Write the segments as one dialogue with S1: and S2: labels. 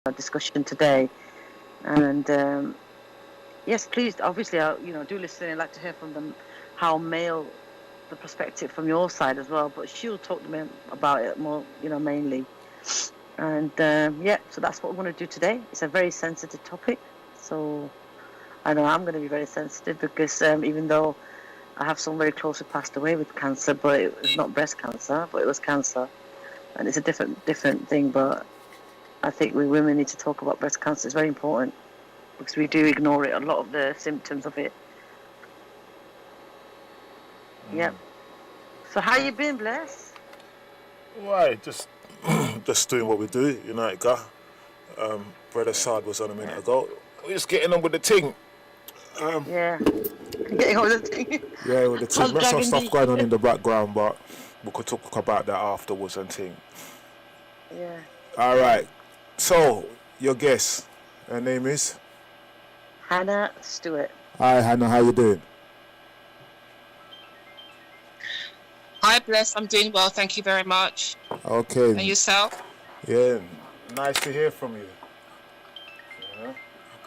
S1: discussion today. And yes, please, obviously, do listen. I'd like to hear from them how the perspective from your side as well. But she'll talk to me about it more, mainly. And so that's what we're going to do today. It's a very sensitive topic. So I know I'm going to be very sensitive because even though I have someone very close who passed away with cancer, but it was not breast cancer, but it was cancer. And it's a different thing. But I think we women need to talk about breast cancer. It's very important because we do ignore it, a lot of the symptoms of it. Yep. So how you been, Bless?
S2: Right, just doing what we do, Brother Saad was on a minute ago. We're just getting on with the thing.
S1: Getting on with the thing.
S2: Yeah, with the thing. There's some stuff going on in the background, but we could talk about that afterwards and thing.
S1: Yeah.
S2: All right. So, your guest, her name is?
S1: Hanna Stuart.
S2: Hi, Hanna. How you doing?
S3: Hi, Bless. I'm doing well. Thank you very much.
S2: Okay.
S3: And yourself?
S2: Yeah. Nice to hear from you.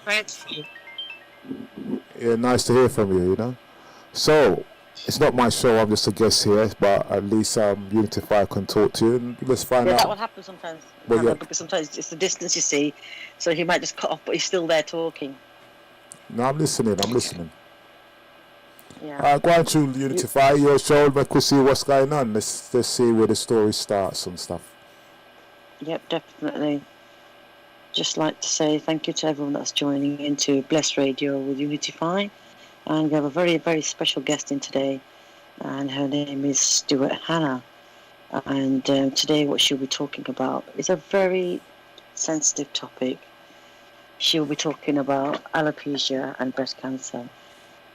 S3: Thank you.
S2: Yeah, nice to hear from you, So, it's not my show, I'm just a guest here, but at least Unityfy can talk to you and let's find out.
S1: Yeah, that will happen sometimes. Because sometimes it's the distance you see, so he might just cut off, but he's still there talking.
S2: No, I'm listening.
S1: Yeah.
S2: Go on to Unityfy, your show, we could see what's going on. Let's see where the story starts and stuff.
S1: Yep, definitely. Just like to say thank you to everyone that's joining into Bless Radio with Unityfy. And we have a very, very special guest in today, and her name is Stuart Hanna. And today what she'll be talking about is a very sensitive topic. She'll be talking about alopecia and breast cancer.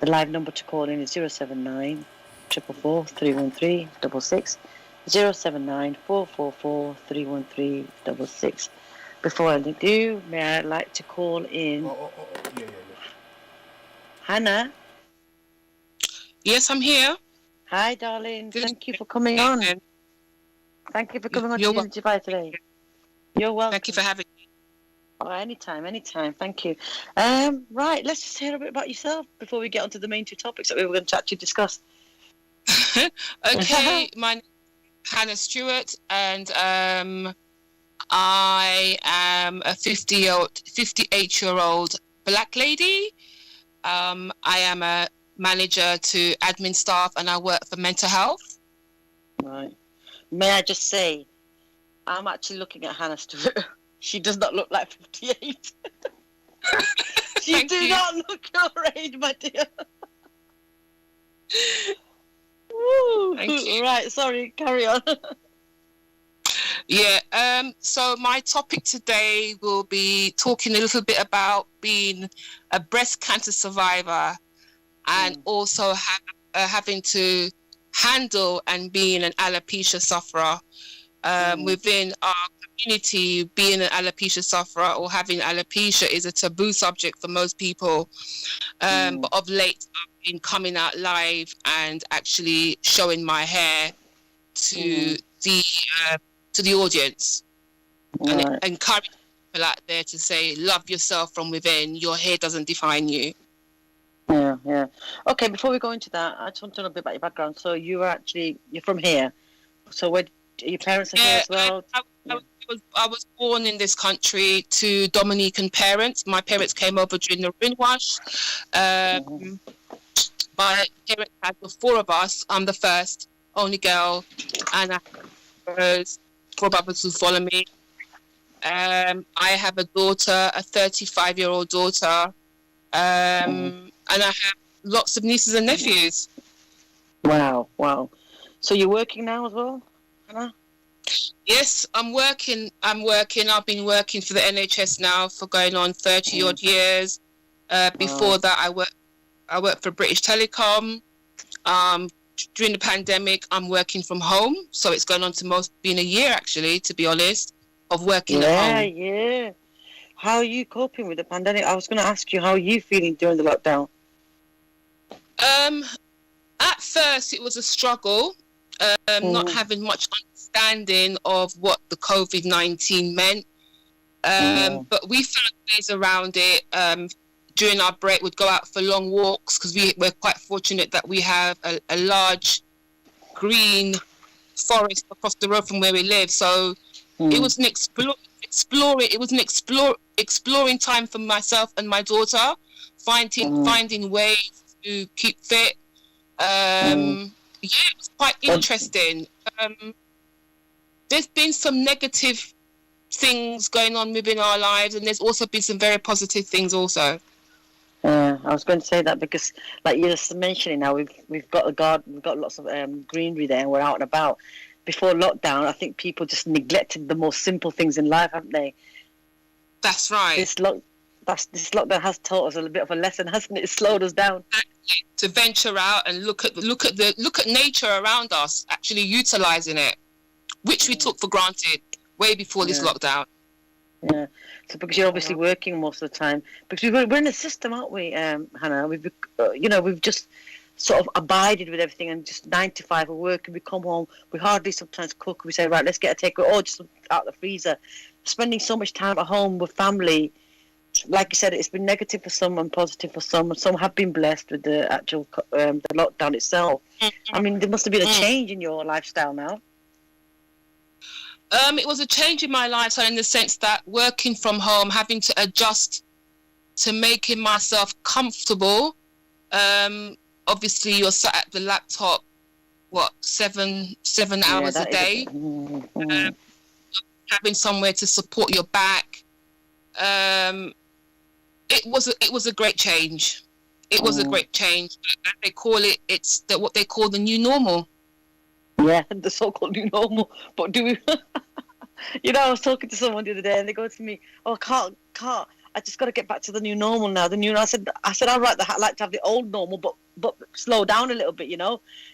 S1: The live number to call in is 079 444 313 66, 079 444 313 66. Before I do, may I like to call in
S2: Yeah.
S1: Hanna?
S3: Yes, I'm here.
S1: Hi, darling. Thank you for coming on. Thank you for coming on to Unityfy today. You're welcome.
S3: Thank you for having me.
S1: Oh, anytime. Thank you. Right, let's just hear a bit about yourself before we get onto the main two topics that we were going to actually discuss.
S3: Okay, my name is Hanna Stuart, and I am a 58-year-old black lady. I am a manager to admin staff, and I work for mental health.
S1: Right. May I just say, I'm actually looking at Hanna Stuart. She does not look like 58. She do not look your age, my dear. Woo.
S3: Thank you.
S1: Right, sorry, carry on.
S3: Yeah, so my topic today will be talking a little bit about being a breast cancer survivor and also having to handle and being an alopecia sufferer. Within our community, being an alopecia sufferer or having alopecia is a taboo subject for most people. But of late, I've been coming out live and actually showing my hair to the audience and encourage people out there to say, love yourself from within. Your hair doesn't define you.
S1: Yeah. Okay, before we go into that, I just want to know a bit about your background. So you're from here. So where your parents are here as well?
S3: I was born in this country to Dominican parents. My parents came over during the Windwash. My parents had the four of us. I'm the first, only girl, and I have four brothers who follow me. I have a daughter, a 35-year-old daughter, and I have lots of nieces and nephews.
S1: Wow. So you're working now as well, Hanna?
S3: Yes, I'm working. I've been working for the NHS now for going on 30 odd years. Before that, I worked for British Telecom. During the pandemic, I'm working from home, so it's going on to been a year actually, to be honest, of working at home.
S1: Yeah. How are you coping with the pandemic? I was going to ask you, how are you feeling during the lockdown?
S3: At first, it was a struggle, not having much understanding of what the COVID-19 meant. But we found ways around it. During our break, we'd go out for long walks because we're quite fortunate that we have a large green forest across the road from where we live. So it was an exploring time for myself and my daughter, finding ways to keep fit. It was quite interesting. There's been some negative things going on within our lives, and there's also been some very positive things also.
S1: I was going to say that because, like you're just mentioning now, we've got a garden, we've got lots of greenery there, and we're out and about. Before lockdown, I think people just neglected the most simple things in life, haven't they?
S3: That's right.
S1: This lockdown has taught us a little bit of a lesson, hasn't it? It slowed us down.
S3: Exactly. To venture out and look at nature around us, actually utilising it, which we took for granted way before this lockdown.
S1: Yeah. So because you're obviously working most of the time, because we're in a system, aren't we, Hannah? We've just sort of abided with everything, and just 9 to 5 we work, and we come home, we hardly sometimes cook, we say, right, let's get a takeaway, or just out the freezer. Spending so much time at home with family, like you said, it's been negative for some and positive for some, and some have been blessed with the actual the lockdown itself. I mean, there must have been a change in your lifestyle now.
S3: It was a change in my lifestyle in the sense that working from home, having to adjust to making myself comfortable. Obviously, you're sat at the laptop, 7 hours a day. Having somewhere to support your back. It was a great change. It was a great change. They call it. It's what they call the new normal.
S1: Yeah, the so-called new normal. But do we? I was talking to someone the other day, and they go to me, "Oh, can't. I just got to get back to the new normal now." The new. I said, I'd like to have the old normal, but slow down a little bit,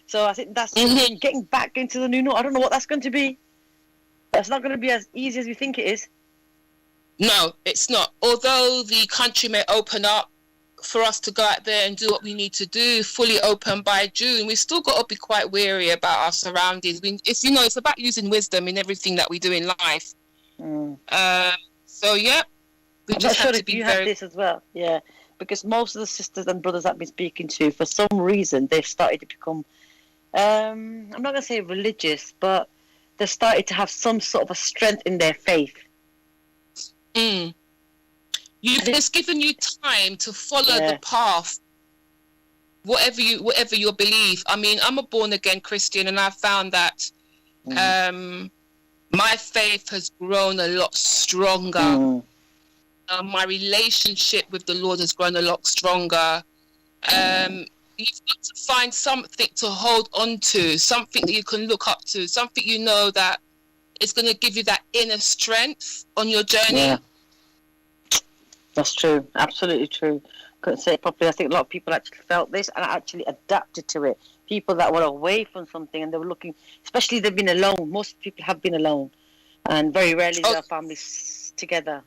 S1: So I think that's getting back into the new normal. I don't know what that's going to be. That's not going to be as easy as we think it is.
S3: No, it's not. Although the country may open up for us to go out there and do what we need to do, fully open by June, we still got to be quite wary about our surroundings. It's about using wisdom in everything that we do in life. So yeah, we just have to be
S1: you have this as well. Yeah, because most of the sisters and brothers I've been speaking to, for some reason, they've started to become, I'm not going to say religious, but they've started to have some sort of a strength in their faith.
S3: It's given you time to follow the path, whatever your belief. I mean, I'm a born again Christian, and I've found that my faith has grown a lot stronger. My relationship with the Lord has grown a lot stronger. You've got to find something to hold on to, something that you can look up to, something that is going to give you that inner strength on your journey.
S1: Yeah. That's true. Absolutely true. Couldn't say it properly. I think a lot of people actually felt this and actually adapted to it. People that were away from something and they were looking, especially they've been alone. Most people have been alone, and very rarely their families together.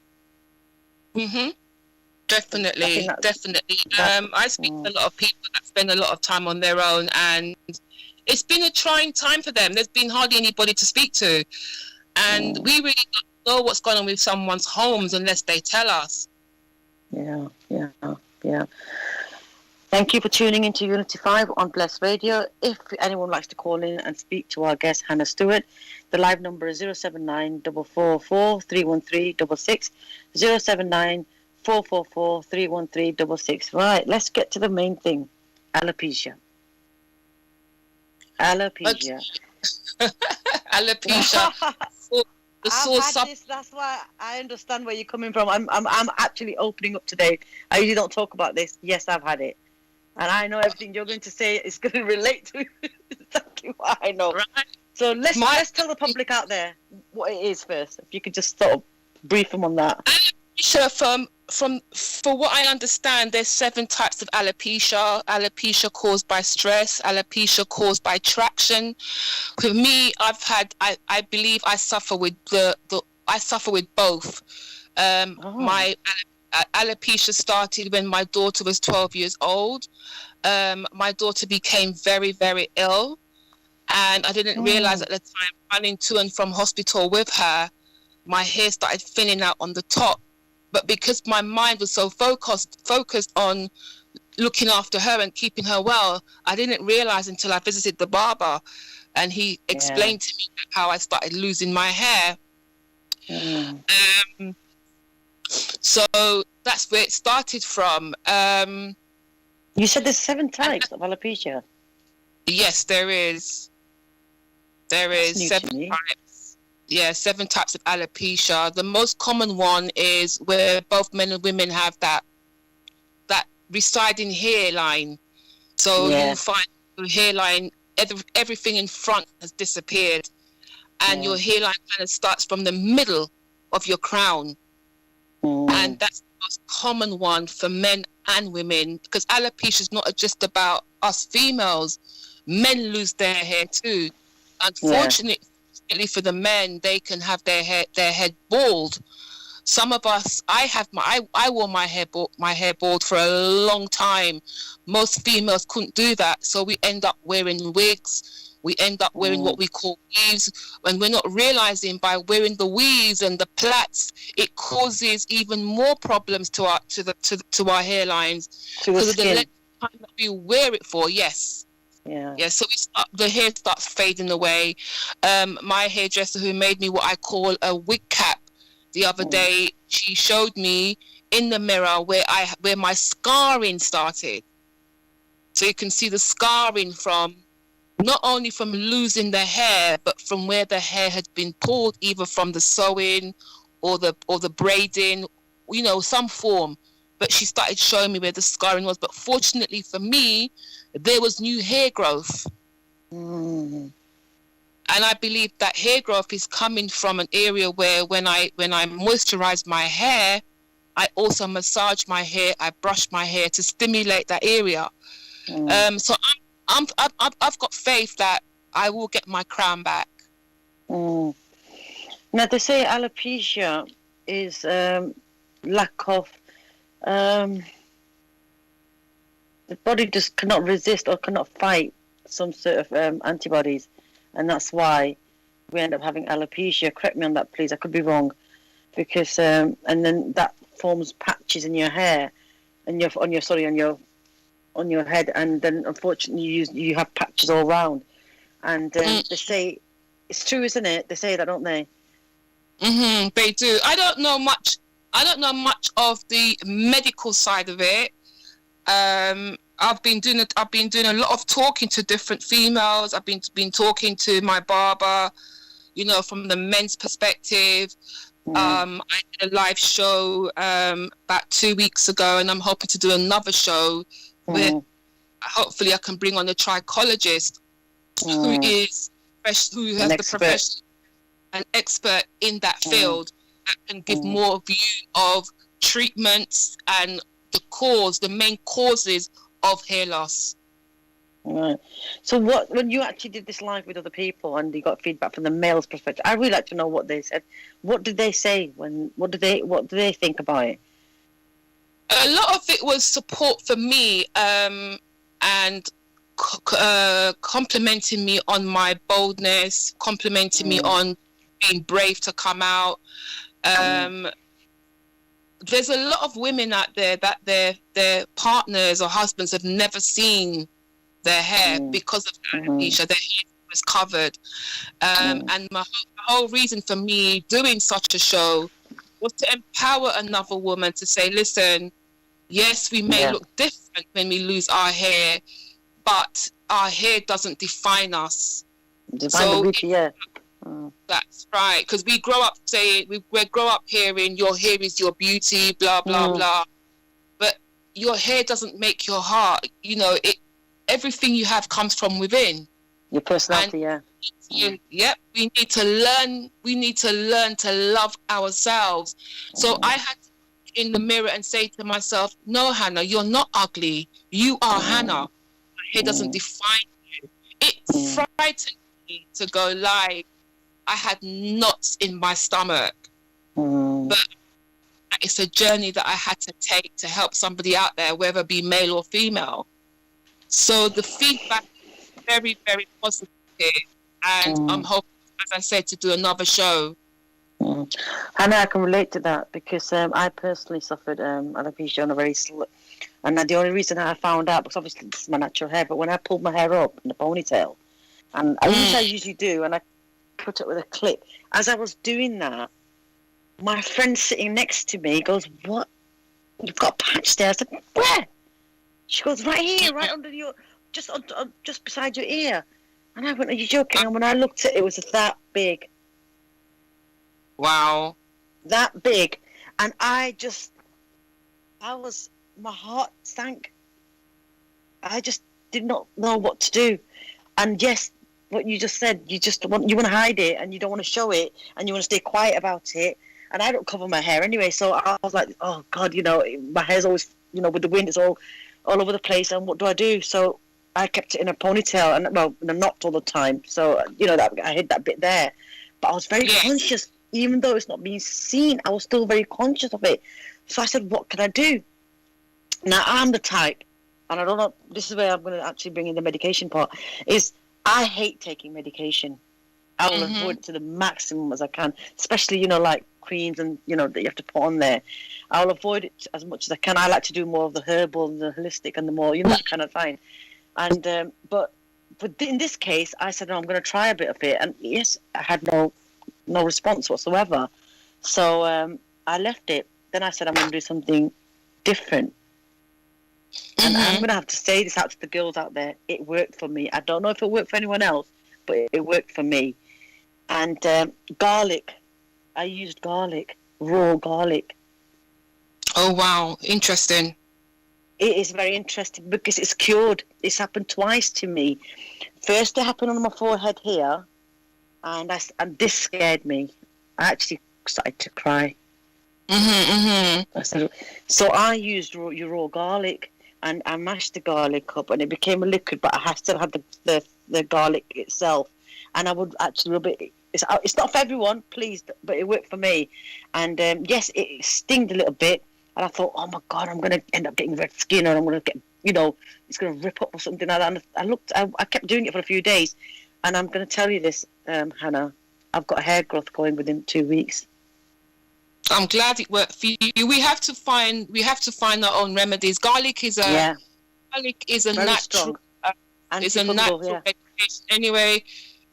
S3: Definitely. I speak to a lot of people that spend a lot of time on their own, and it's been a trying time for them. There's been hardly anybody to speak to, and we really don't know what's going on with someone's homes unless they tell us.
S1: Yeah. Thank you for tuning into Unityfy on Bless Radio. If anyone likes to call in and speak to our guest, Hannah Stuart, the live number is 079 444 31366, 079 444 31366. Right, let's get to the main thing. Alopecia.
S3: Alopecia.
S1: That's why I understand where you're coming from. I'm actually opening up today. I usually don't talk about this. Yes, I've had it, and I know everything you're going to say is going to relate to exactly what I know. Right. So let's tell the public out there what it is first. If you could just sort of brief them on that.
S3: Alopecia, for what I understand, there's 7 types of alopecia. Alopecia caused by stress, alopecia caused by traction. For me, I believe I suffer with I suffer with both. My alopecia started when my daughter was 12 years old. My daughter became very, very ill, and I didn't realize at the time, running to and from hospital with her. my hair started thinning out on the top. But because my mind was so focused on looking after her and keeping her well, I didn't realize until I visited the barber, and he explained to me how I started losing my hair. So that's where it started from.
S1: You said there's 7 types of alopecia.
S3: Yes, there is. There is 7 types. Yeah, 7 types of alopecia. The most common one is where both men and women have that receding hairline. So you find your hairline, everything in front has disappeared, and your hairline kind of starts from the middle of your crown. And that's the most common one for men and women, because alopecia is not just about us females. Men lose their hair too. Unfortunately for the men, they can have their head bald. Some of us, I wore my hair bald for a long time. Most females couldn't do that, so we end up wearing wigs. We end up wearing what we call weaves, and we're not realizing by wearing the weaves and the plaits, it causes even more problems to our hairlines because of the length of time that we wear it for. So the hair starts fading away. My hairdresser, who made me what I call a wig cap, the other day, she showed me in the mirror where my scarring started. So you can see the scarring from not only from losing the hair, but from where the hair had been pulled, either from the sewing or the braiding, some form. But she started showing me where the scarring was. But fortunately for me, there was new hair growth. And I believe that hair growth is coming from an area where when I moisturize my hair, I also massage my hair, I brush my hair to stimulate that area. So I've got faith that I will get my crown back.
S1: Now they say alopecia is lack of the body just cannot resist or cannot fight some sort of antibodies, and that's why we end up having alopecia. Correct me on that, please. I could be wrong, because and then that forms patches in your hair and on your head, and then unfortunately you have patches all around. And they say it's true, isn't it? They say that, don't they?
S3: They do. I don't know much of the medical side of it. I've been doing a lot of talking to different females. I've been talking to my barber, from the men's perspective. I did a live show about 2 weeks ago, and I'm hoping to do another show where hopefully I can bring on a trichologist who has the profession, an expert in that field, that can give more view of treatments and the main causes of hair loss.
S1: Right. So when you actually did this live with other people and you got feedback from the male's perspective, I really like to know what they said. What did they say? What do they think about it?
S3: A lot of it was support for me, and complimenting me on my boldness, complimenting me on being brave to come out. There's a lot of women out there that their partners or husbands have never seen their hair because of alopecia. Their hair was covered. And my whole reason for me doing such a show was to empower another woman to say, listen, yes, we may look different when we lose our hair, but our hair doesn't define us. That's right, because we grow up saying, we grow up hearing your hair is your beauty, blah blah blah, but your hair doesn't make your heart. Everything you have comes from within.
S1: Your personality,
S3: we need to learn. We need to learn to love ourselves. So I had to look in the mirror and say to myself, "No, Hannah, you're not ugly. You are Hannah. My hair doesn't define you." It frightened me to go live. I had knots in my stomach, but it's a journey that I had to take to help somebody out there, whether it be male or female. So the feedback is very, very positive, and I'm hoping, as I said, to do another show.
S1: Hannah, I can relate to that because I personally suffered alopecia on a very and the only reason I found out, because obviously this is my natural hair, but when I pulled my hair up in a ponytail, and I usually do, and I put it with a clip, as I was doing that, my friend sitting next to me goes, "What? You've got a patch there?" I said, "Where?" She goes, "Right here, right under your, just beside your ear." And I went, "Are you joking?" And when I looked at it, it was that big.
S3: Wow.
S1: That big. And my heart sank. I just did not know what to do. And yes, what you just said, you want to hide it and you don't want to show it and you want to stay quiet about it. And I don't cover my hair anyway, so I was like, oh God, my hair's always, with the wind, it's all over the place. And what do I do? So I kept it in a ponytail and not all the time. So that I hid that bit there, but I was very conscious. Even though it's not being seen, I was still very conscious of it. So I said, what can I do? Now, I'm the type, and I don't know, this is where I'm going to actually bring in the medication part, is I hate taking medication. I will avoid it to the maximum as I can, especially, like creams and, that you have to put on there. I'll avoid it as much as I can. I like to do more of the herbal and the holistic and the more, that kind of thing. And, but in this case, I said, no, I'm going to try a bit of it. And yes, I had no response whatsoever. So I left it. Then I said, I'm going to do something different. And I'm going to have to say this out to the girls out there. It worked for me. I don't know if it worked for anyone else, but it worked for me. And garlic. I used garlic, raw garlic.
S3: Oh, wow. Interesting.
S1: It is very interesting because it's cured. It's happened twice to me. First, it happened on my forehead here. And this scared me. I actually started to cry. I said, so I used raw garlic, and I mashed the garlic up, and it became a liquid. But I still had the garlic itself, and I would actually rub it. It's not for everyone, please, but it worked for me. And yes, it stinged a little bit, and I thought, oh my God, I'm going to end up getting red skin, or I'm going to get, it's going to rip up or something like that. And I kept doing it for a few days. And I'm going to tell you this, Hannah. I've got hair growth going within 2 weeks.
S3: I'm glad it worked for you. We have to find our own remedies. Garlic is a natural. It's a natural medication anyway,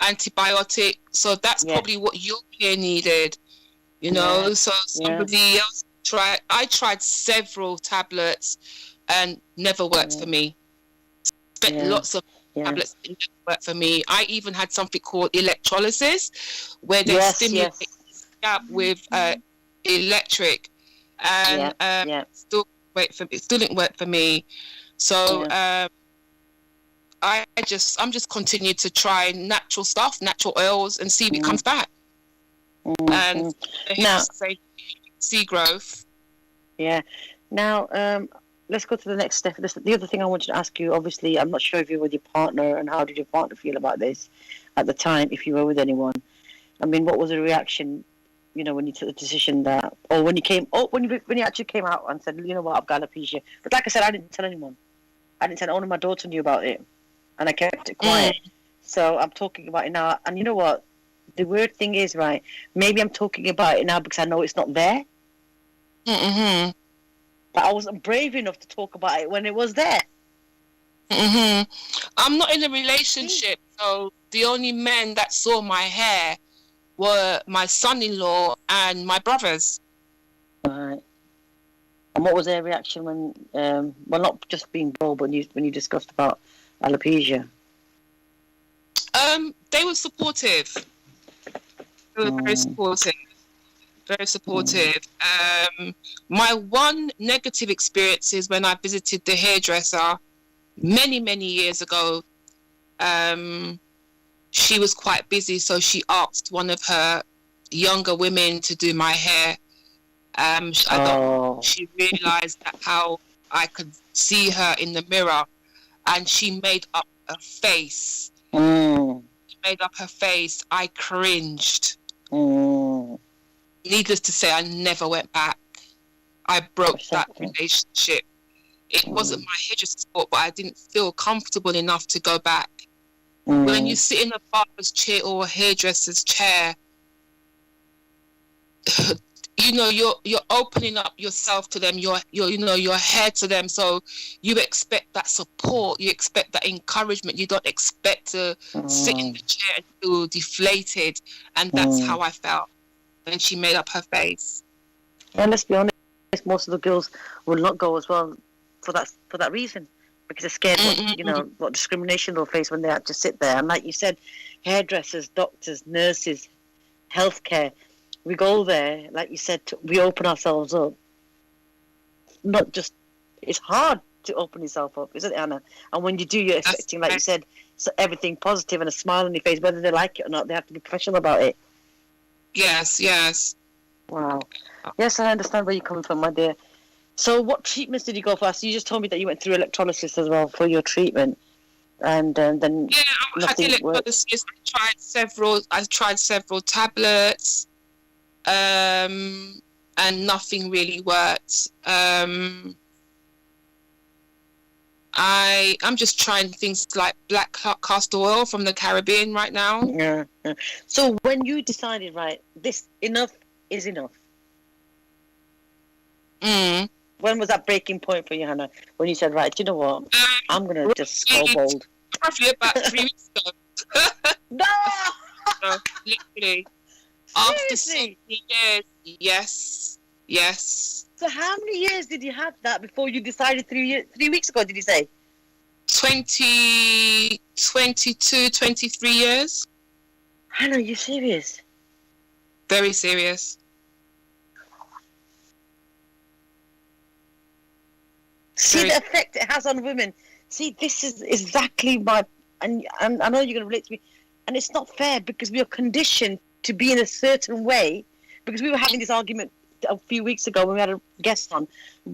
S3: antibiotic. So that's probably what your hair needed. So somebody else tried. I tried several tablets, and never worked for me. Spent lots of tablets didn't work for me. I even had something called electrolysis, where they stimulate the scalp with electric, and still didn't work for me. So I'm just continuing to try natural stuff, natural oils, and see if it comes back. And now see growth. Yeah.
S1: Now, let's go to the next step. The other thing I wanted to ask you, obviously, I'm not sure if you're with your partner, and how did your partner feel about this at the time, if you were with anyone? I mean, what was the reaction, when you took the decision that, or when you actually came out and said, you know what, I've got alopecia. But like I said, I didn't tell anyone. I didn't tell only my daughter knew about it, and I kept it quiet. So I'm talking about it now, and you know what? The weird thing is, right, maybe I'm talking about it now because I know it's not there. But I wasn't brave enough to talk about it when it was there.
S3: I'm not in a relationship, so the only men that saw my hair were my son-in-law and my brothers.
S1: Right. And what was their reaction when, not just being bald, but when you discussed about alopecia?
S3: They were supportive. They were very supportive. Very supportive. My one negative experience is when I visited the hairdresser many, many years ago. She was quite busy, so she asked one of her younger women to do my hair. She realized how I could see her in the mirror, and she made up a face. She made up her face. I cringed. Needless to say, I never went back. I broke that relationship. It wasn't my hairdresser's fault, but I didn't feel comfortable enough to go back. When you sit in a barber's chair or a hairdresser's chair, you know, you're opening up yourself to them, your you know, your head to them, so you expect that support, you expect that encouragement, you don't expect to sit in the chair and feel deflated. And that's how I felt when she made up her face.
S1: And let's be honest, most of the girls will not go as well for that reason, because they're scared what discrimination they'll face when they have to sit there. And like you said, hairdressers, doctors, nurses, healthcare, we go there, like you said, we open ourselves up. Not just, it's hard to open yourself up, isn't it, Anna? And when you do, you're expecting, like you said, so everything positive and a smile on your face, whether they like it or not. They have to be professional about it.
S3: Yes.
S1: Wow. Yes, I understand where you're coming from, my dear. So what treatments did you go for? So you just told me that you went through electrolysis as well for your treatment. And then
S3: I had electrolysis. I tried several tablets, and nothing really worked. I'm just trying things like black castor oil from the Caribbean right now.
S1: Yeah. So when you decided, right, this enough is enough. When was that breaking point for you, Hannah? When you said, right, you know what, I'm gonna just go bold.
S3: Roughly about 3 weeks ago.
S1: No.
S3: No, literally. After so many years. Yes.
S1: So how many years did you have that before you decided 3 weeks ago, did you say?
S3: 22, 23 years.
S1: Hannah, are you serious?
S3: Very serious.
S1: See the effect it has on women. See, this is exactly my... And I know you're going to relate to me. And it's not fair because we are conditioned to be in a certain way. Because we were having this argument a few weeks ago when we had a guest on.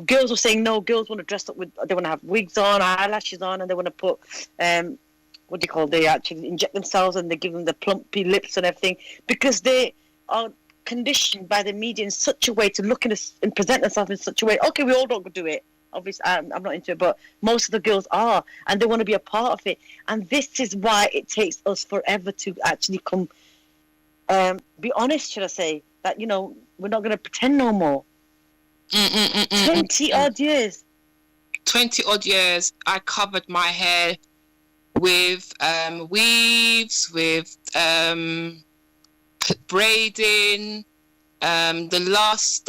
S1: Girls were saying, no, girls want to dress up with... They want to have wigs on, eyelashes on, and they want to put... what do you call it? They actually inject themselves and they give them the plumpy lips and everything. Because they are conditioned by the media in such a way to look and present themselves in such a way. Okay, we all don't do it. Obviously, I'm not into it, but most of the girls are, and they want to be a part of it. And this is why it takes us forever to actually come, be honest, should I say, that, you know, we're not going to pretend no more. 20 odd years.
S3: 20 odd years, I covered my hair with weaves, with braiding. The last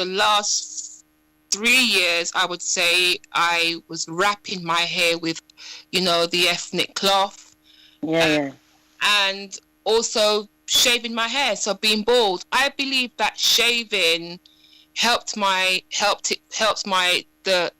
S3: 3 years, I would say, I was wrapping my hair with, you know, the ethnic cloth.
S1: Yeah.
S3: And also shaving my hair, so being bald. I believe that shaving helped the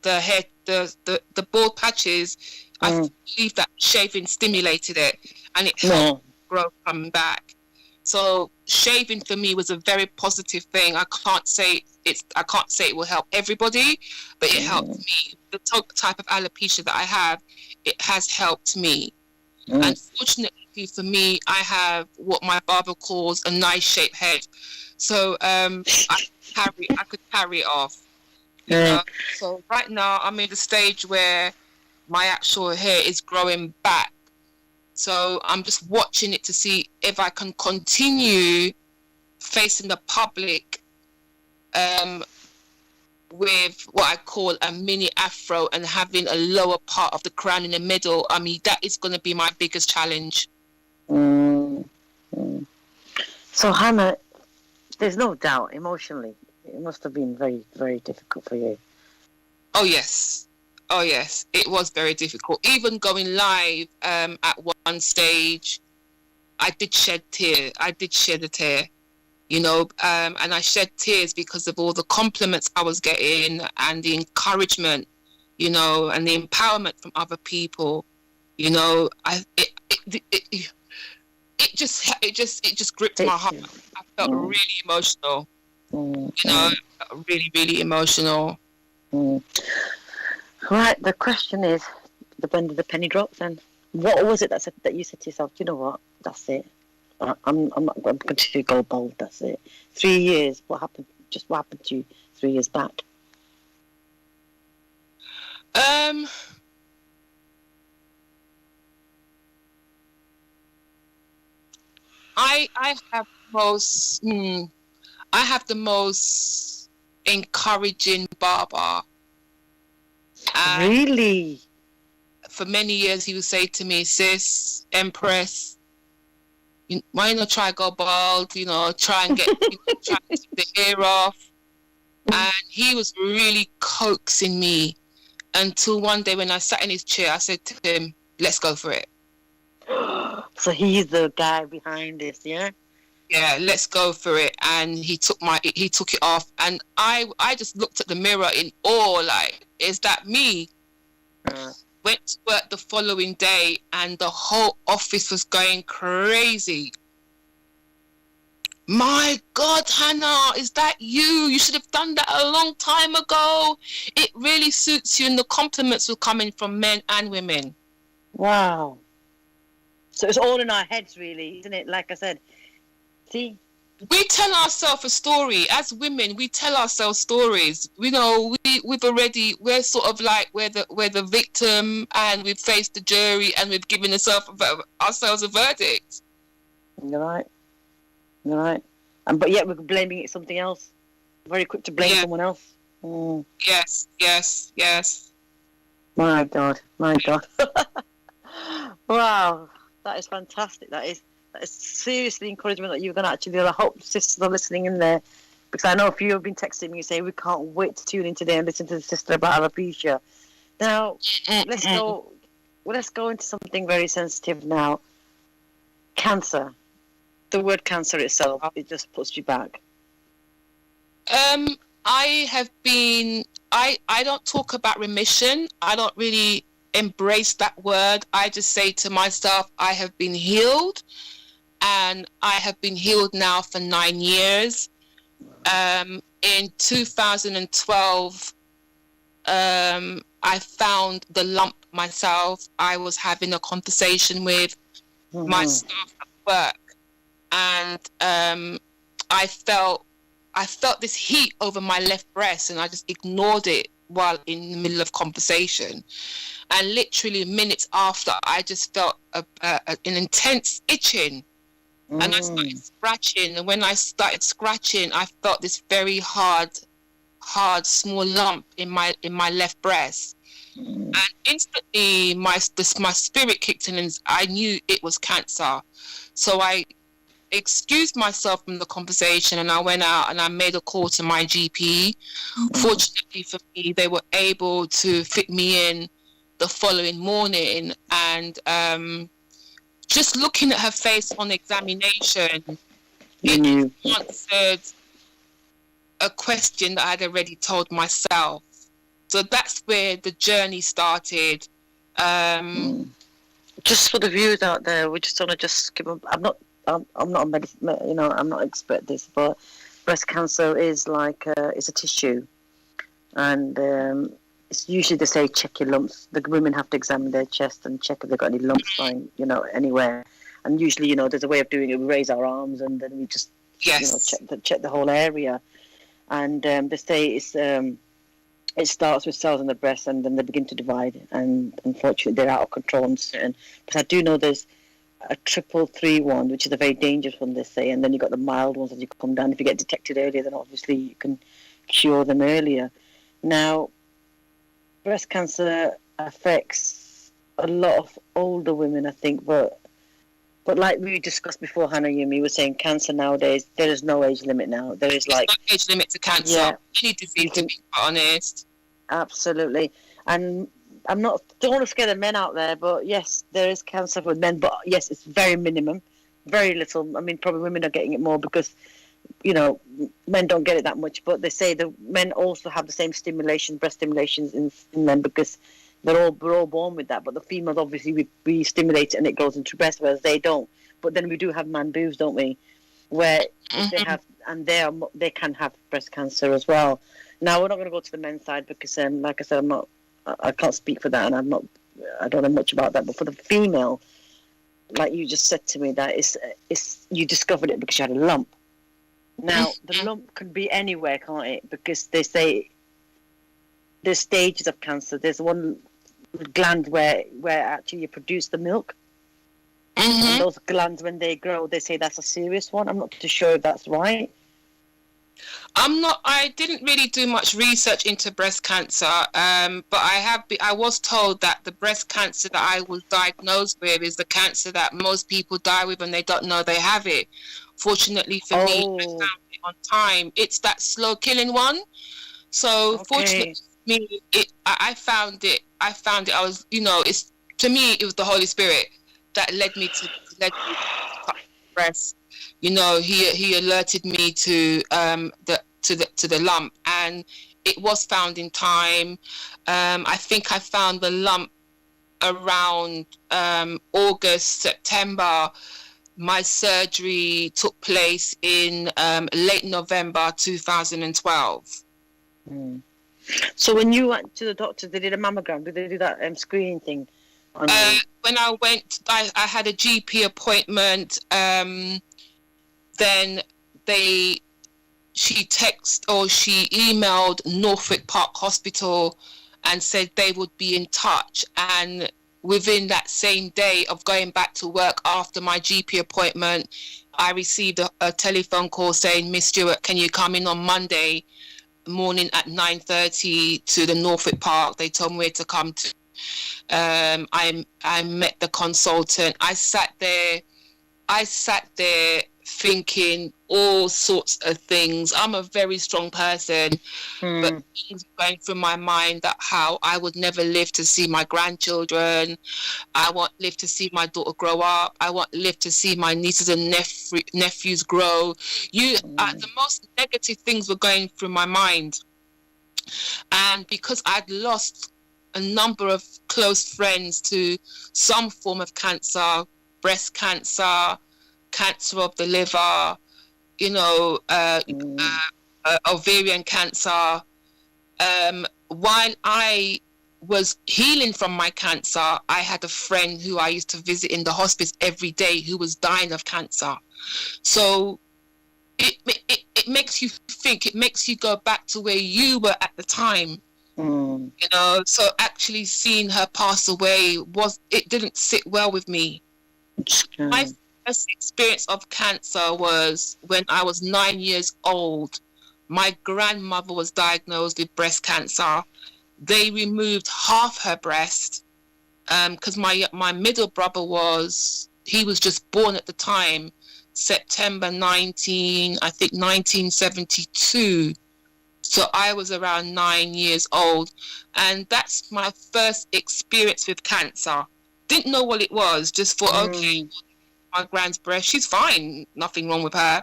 S3: hair, the bald patches. I believe that shaving stimulated it, and it helped growth come back. So shaving for me was a very positive thing. I can't say it will help everybody, but it helped me. The type of alopecia that I have, it has helped me. Unfortunately for me, I have what my barber calls a nice shaped head. So I could carry it off. You know? So right now I'm in the stage where my actual hair is growing back. So I'm just watching it to see if I can continue facing the public with what I call a mini afro and having a lower part of the crown in the middle. I mean, that is going to be my biggest challenge.
S1: So Hannah, there's no doubt emotionally it must have been very, very difficult for you.
S3: Oh yes, it was very difficult. Even going live at one stage, I did shed a tear, you know, and I shed tears because of all the compliments I was getting and the encouragement, you know, and the empowerment from other people, you know. It just gripped my heart. I felt really emotional, you know, really, really emotional.
S1: Right, the question is, when did the penny drop then? What was it that you said to yourself, you know what, that's it. I'm going to go bold, that's it. 3 years, what happened to you 3 years back?
S3: I have most I have the most encouraging barber. And
S1: Really?
S3: for many years, he would say to me, sis, Empress, why not try go bald? You know, try and get try to take the hair off. And he was really coaxing me until one day when I sat in his chair, I said to him, let's go for it.
S1: So he's the guy behind this, yeah?
S3: Yeah, let's go for it. And he took it off, and I just looked at the mirror in awe, like, is that me? Went to work the following day, and the whole office was going crazy. My God, Hanna, is that you? You should have done that a long time ago. It really suits you, and the compliments were coming from men and women.
S1: Wow. So it's all in our heads, really, isn't it? Like I said, see?
S3: We tell ourselves a story. As women, we tell ourselves stories. You know, we're sort of like, we're the victim, and we've faced the jury, and we've given ourselves a verdict.
S1: You're right. But yet we're blaming it something else. Very quick to blame someone else. Mm.
S3: Yes.
S1: My God. Wow. That is fantastic. That is seriously encouragement that you're going to actually do. I hope sisters are listening in there, because I know a few have been texting me saying we can't wait to tune in today and listen to the sister about alopecia. Now, let's go into something very sensitive now. Cancer. The word cancer itself, it just puts you back.
S3: I don't talk about remission. I don't really embrace that word. I just say to myself, I have been healed, and I have been healed now for 9 years. In 2012, I found the lump myself. I was having a conversation with my staff at work, and I felt this heat over my left breast, and I just ignored it while in the middle of conversation. And literally minutes after, I just felt an intense itching, and I started scratching. And when I started scratching, I felt this very hard small lump in my left breast. And instantly my spirit kicked in, and I knew it was cancer. So I excused myself from the conversation, and I went out and I made a call to my GP. Fortunately for me, they were able to fit me in the following morning, and just looking at her face on examination, it answered a question that I'd already told myself. So that's where the journey started.
S1: Just for the viewers out there, we just want to just give them. I'm not a medicine, I'm not an expert at this, but breast cancer is like it's a tissue, and it's usually they say check your lumps. The women have to examine their chest and check if they've got any lumps lying, anywhere. And usually, there's a way of doing it. We raise our arms and then we just, check the whole area. And they say it starts with cells in the breast, and then they begin to divide. And unfortunately, they're out of control on certain. But I do know there's a 333 one, which is a very dangerous one, they say. And then you've got the mild ones as you come down. If you get detected earlier, then obviously you can cure them earlier. Now, breast cancer affects a lot of older women, I think, but like we discussed before, Hanna, you and me were saying, cancer nowadays, there is no age limit now. There is
S3: no age limit to cancer. Any disease, to be quite honest.
S1: Absolutely. And don't want to scare the men out there, but yes, there is cancer with men, but yes, it's very minimum, very little. I mean, probably women are getting it more because, men don't get it that much, but they say the men also have the same breast stimulations in them, because we're all born with that. But the females, obviously, we stimulate it and it goes into breast, whereas they don't. But then we do have man boobs, don't we? Where they have, and they can have breast cancer as well. Now, we're not going to go to the men's side because, like I said, I can't speak for that, and I don't know much about that. But for the female, like you just said to me, that it's you discovered it because you had a lump. Now, the lump can be anywhere, can't it? Because they say there's stages of cancer. There's one gland where actually you produce the milk. And those glands, when they grow, they say that's a serious one. I'm not too sure if that's right.
S3: I didn't really do much research into breast cancer, but I was told that the breast cancer that I was diagnosed with is the cancer that most people die with and they don't know they have it. Fortunately for me, I found it on time. It's that slow killing one. So fortunately for me, I found it. I was, it's, to me, it was the Holy Spirit that led me to breast. He alerted me to the lump, and it was found in time. I think I found the lump around August, September. My surgery took place in late November 2012.
S1: So when you went to the doctor, they did a mammogram. Did they do that screening thing?
S3: When I went, I had a GP appointment. Then she emailed Norfolk Park Hospital and said they would be in touch. And within that same day of going back to work after my GP appointment, I received a telephone call saying, Miss Stuart, can you come in on Monday morning at 9:30 to the Norfolk Park? They told me where to come to. I met the consultant. I sat there thinking all sorts of things. I'm a very strong person, but things going through my mind that how I would never live to see my grandchildren. I won't live to see my daughter grow up. I won't live to see my nieces and nephews grow. The most negative things were going through my mind. And because I'd lost a number of close friends to some form of cancer, breast cancer, cancer of the liver, ovarian cancer. While I was healing from my cancer, I had a friend who I used to visit in the hospice every day who was dying of cancer. So it makes you think, it makes you go back to where you were at the time. So actually seeing her pass away it didn't sit well with me. My first experience of cancer was when I was 9 years old. My grandmother was diagnosed with breast cancer. They removed half her breast because my middle brother was just born at the time, September 1972. So I was around 9 years old, and that's my first experience with cancer. Didn't know what it was, just thought, okay, my grand's breast, she's fine, nothing wrong with her.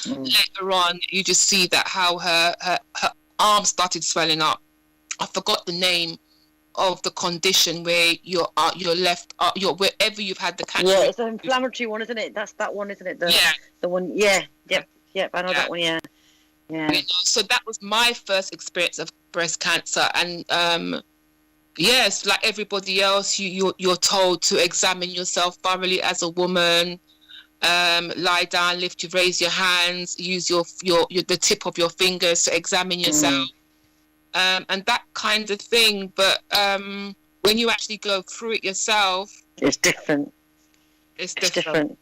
S3: Later on, you just see that how her arm started swelling up. I forgot the name of the condition where you're left, wherever you've had the cancer.
S1: Yeah, it's an inflammatory one, isn't it? That's that one, isn't it? The one, yep, I know that one, yeah.
S3: So that was my first experience of breast cancer, and yes, like everybody else, you're told to examine yourself thoroughly as a woman. Lie down, raise your hands, use the tip of your fingers to examine yourself, and that kind of thing. But when you actually go through it yourself,
S1: it's different. It's different.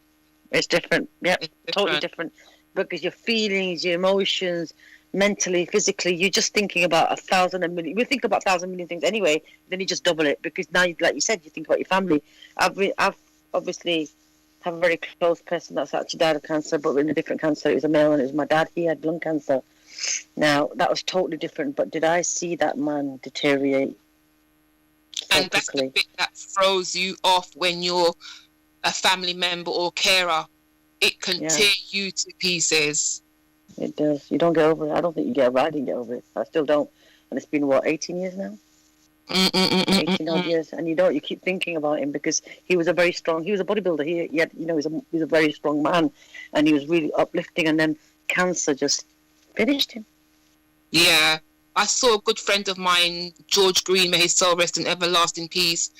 S1: Yep, totally different. Because your feelings, your emotions, mentally, physically, you're just thinking about 1,000 and million. We think about 1,000 million things anyway. Then you just double it because now, like you said, you think about your family. I've obviously have a very close person that's actually died of cancer, but in a different cancer. It was a male, and it was my dad. He had lung cancer. Now that was totally different. But did I see that man deteriorate so
S3: and that's
S1: quickly?
S3: the bit that throws you off when you're a family member or carer. It can tear you to pieces.
S1: It does. You don't get over it. I don't think you get over it. I didn't get over it. I still don't. And it's been, 18 years now? 18 odd years. And you keep thinking about him because he was a bodybuilder. He was a very strong man. And he was really uplifting. And then cancer just finished him.
S3: Yeah. I saw a good friend of mine, George Green, may his soul rest in everlasting peace.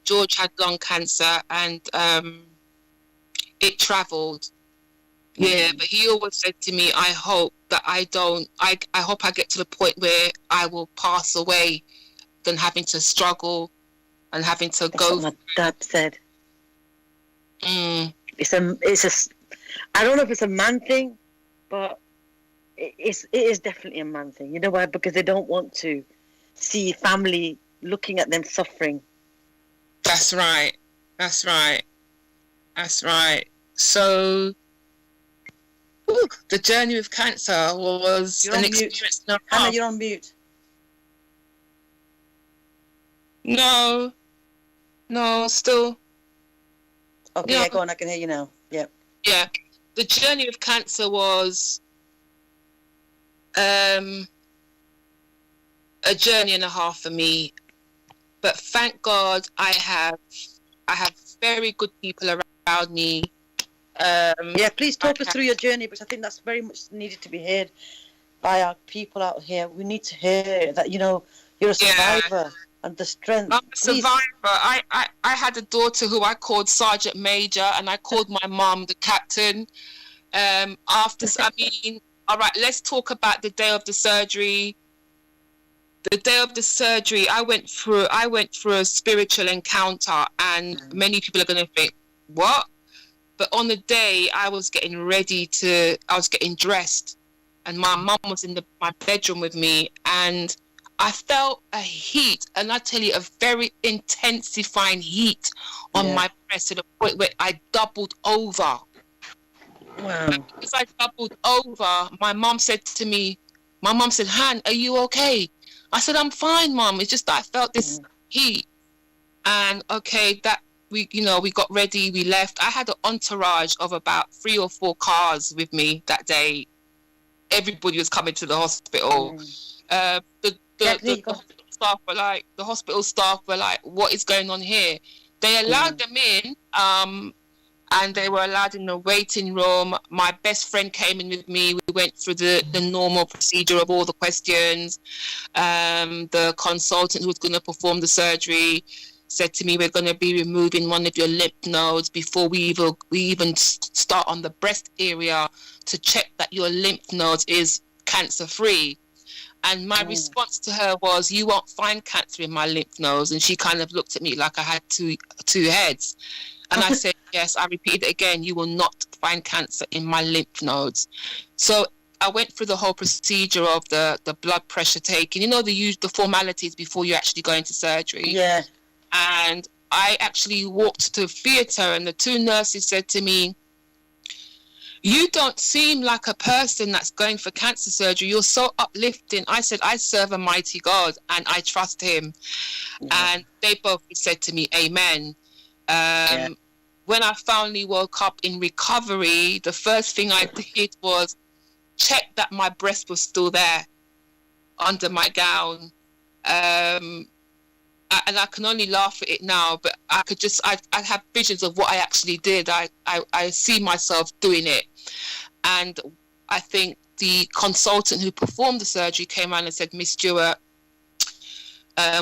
S3: George had lung cancer and it travelled. Yeah, but he always said to me, I hope that I hope I get to the point where I will pass away than having to struggle and having to
S1: That's what my dad said. I don't know if it's a man thing, but it is definitely a man thing. You know why? Because they don't want to see family looking at them suffering.
S3: That's right. That's right. That's right. So, the journey with cancer was
S1: You're
S3: an
S1: on mute.
S3: experience. And a
S1: Hanna,
S3: half.
S1: you're on mute.
S3: No, still.
S1: Okay,
S3: Yeah.
S1: yeah, go on. I can hear you now. Yep.
S3: Yeah. The journey with cancer was a journey and a half for me. But thank God I have very good people around me.
S1: Yeah, please talk us through your journey, because I think that's very much needed to be heard by our people out here. We need to hear that, you know, you're a survivor and the strength.
S3: I'm a survivor. I had a daughter who I called Sergeant Major, and I called my mum the captain. All right, let's talk about the day of the surgery. The day of the surgery, I went through a spiritual encounter, and many people are going to think, what? But on the day, I was getting dressed, and my mum was in my bedroom with me, and I felt a heat, and I tell you, a very intensifying heat on my breast to the point where I doubled over.
S1: Wow.
S3: And because I doubled over, my mum said, Han, are you okay? I said, I'm fine, Mum. It's just that I felt this heat. And okay, that we got ready, we left. I had an entourage of about 3 or 4 cars with me that day. Everybody was coming to the hospital. The hospital staff were like, what is going on here? They allowed them in, and they were allowed in the waiting room. My best friend came in with me. We went through the normal procedure of all the questions. The consultant who was going to perform the surgery said to me, we're going to be removing one of your lymph nodes before we even start on the breast area to check that your lymph nodes is cancer-free. And my response to her was, you won't find cancer in my lymph nodes. And she kind of looked at me like I had two heads. And I said, yes, I repeated it again, you will not find cancer in my lymph nodes. So I went through the whole procedure of the blood pressure taking, the formalities before you actually go into surgery.
S1: Yeah.
S3: And I actually walked to theatre, and the 2 nurses said to me, you don't seem like a person that's going for cancer surgery. You're so uplifting. I said, I serve a mighty God and I trust him. Yeah. And they both said to me, amen. When I finally woke up in recovery, the first thing I did was check that my breast was still there under my gown. And I can only laugh at it now, but I have visions of what I actually did. I see myself doing it. And I think the consultant who performed the surgery came around and said, Miss Stuart,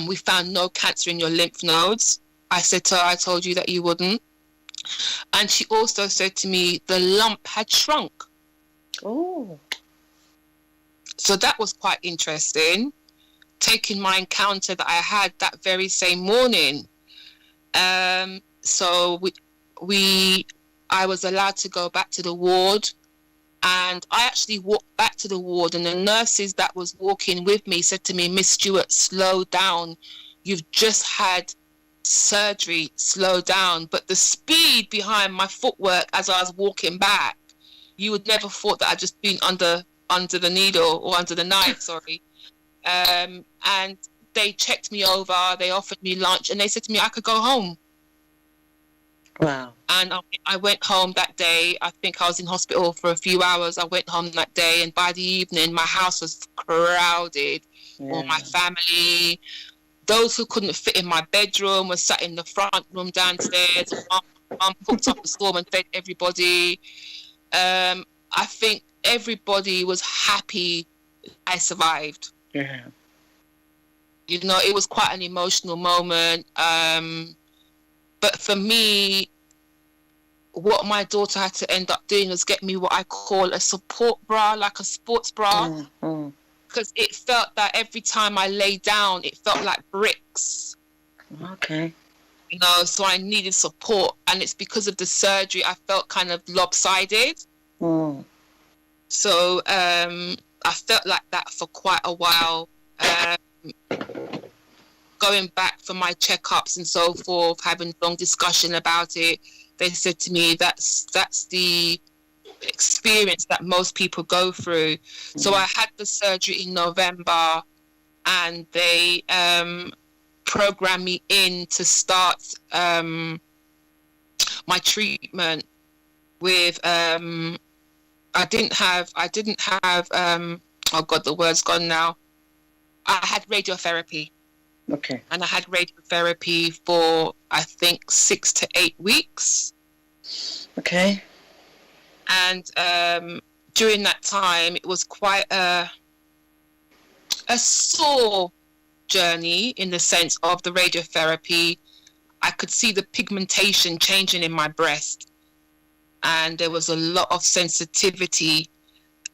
S3: we found no cancer in your lymph nodes. I said to her, I told you that you wouldn't. And she also said to me, the lump had shrunk.
S1: Oh. So
S3: that was quite interesting, taking my encounter that I had that very same morning. So I was allowed to go back to the ward, and I actually walked back to the ward, and the nurses that was walking with me said to me, Miss Stuart, slow down. You've just had surgery, slow down. But the speed behind my footwork as I was walking back, you would never thought that I'd just been under the needle or under the knife, sorry. And they checked me over, they offered me lunch, and they said to me I could go home.
S1: Wow. And
S3: I went home that day. I think I was in hospital for a few hours. I went home that day, and by the evening, my house was crowded. Yeah. All my family, those who couldn't fit in my bedroom were sat in the front room downstairs. Mum cooked up a storm and fed everybody. I think everybody was happy I survived.
S1: Yeah.
S3: It was quite an emotional moment. But for me, what my daughter had to end up doing was get me what I call a support bra, like a sports bra. Because it felt that every time I lay down, it felt like bricks.
S1: Okay.
S3: So I needed support. And it's because of the surgery, I felt kind of lopsided. So I felt like that for quite a while. Going back for my checkups and so forth, having long discussion about it, they said to me that's the experience that most people go through. So I had the surgery in November, and they programmed me in to start my treatment with I didn't have oh god, the word's gone now. I had radiotherapy.
S1: Okay.
S3: And I had radiotherapy for, I think, 6 to 8 weeks.
S1: Okay.
S3: And during that time, it was quite a sore journey in the sense of the radiotherapy. I could see the pigmentation changing in my breast, and there was a lot of sensitivity.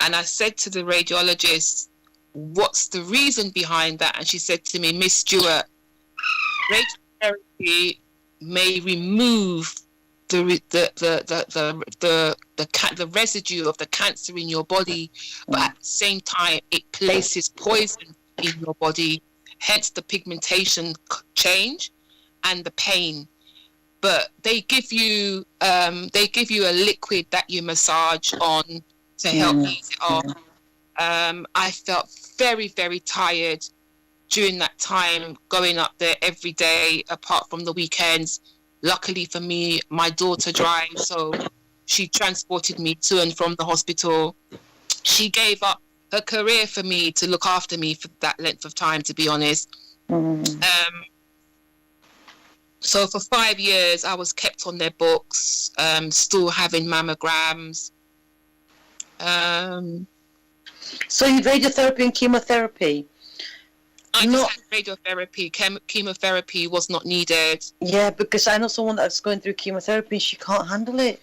S3: And I said to the radiologist, what's the reason behind that? And she said to me, Miss Stuart, radiotherapy may remove the residue of the cancer in your body, but at the same time it places poison in your body, hence the pigmentation change and the pain. But they give you a liquid that you massage on to help ease it off. I felt very, very tired during that time, going up there every day, apart from the weekends. Luckily for me, my daughter drives, so she transported me to and from the hospital. She gave up her career for me to look after me for that length of time, to be honest. So for 5 years, I was kept on their books, still having mammograms.
S1: So you radiotherapy and chemotherapy?
S3: I just had radiotherapy. Chemotherapy was not needed.
S1: Yeah, because I know someone that's going through chemotherapy and she can't handle it.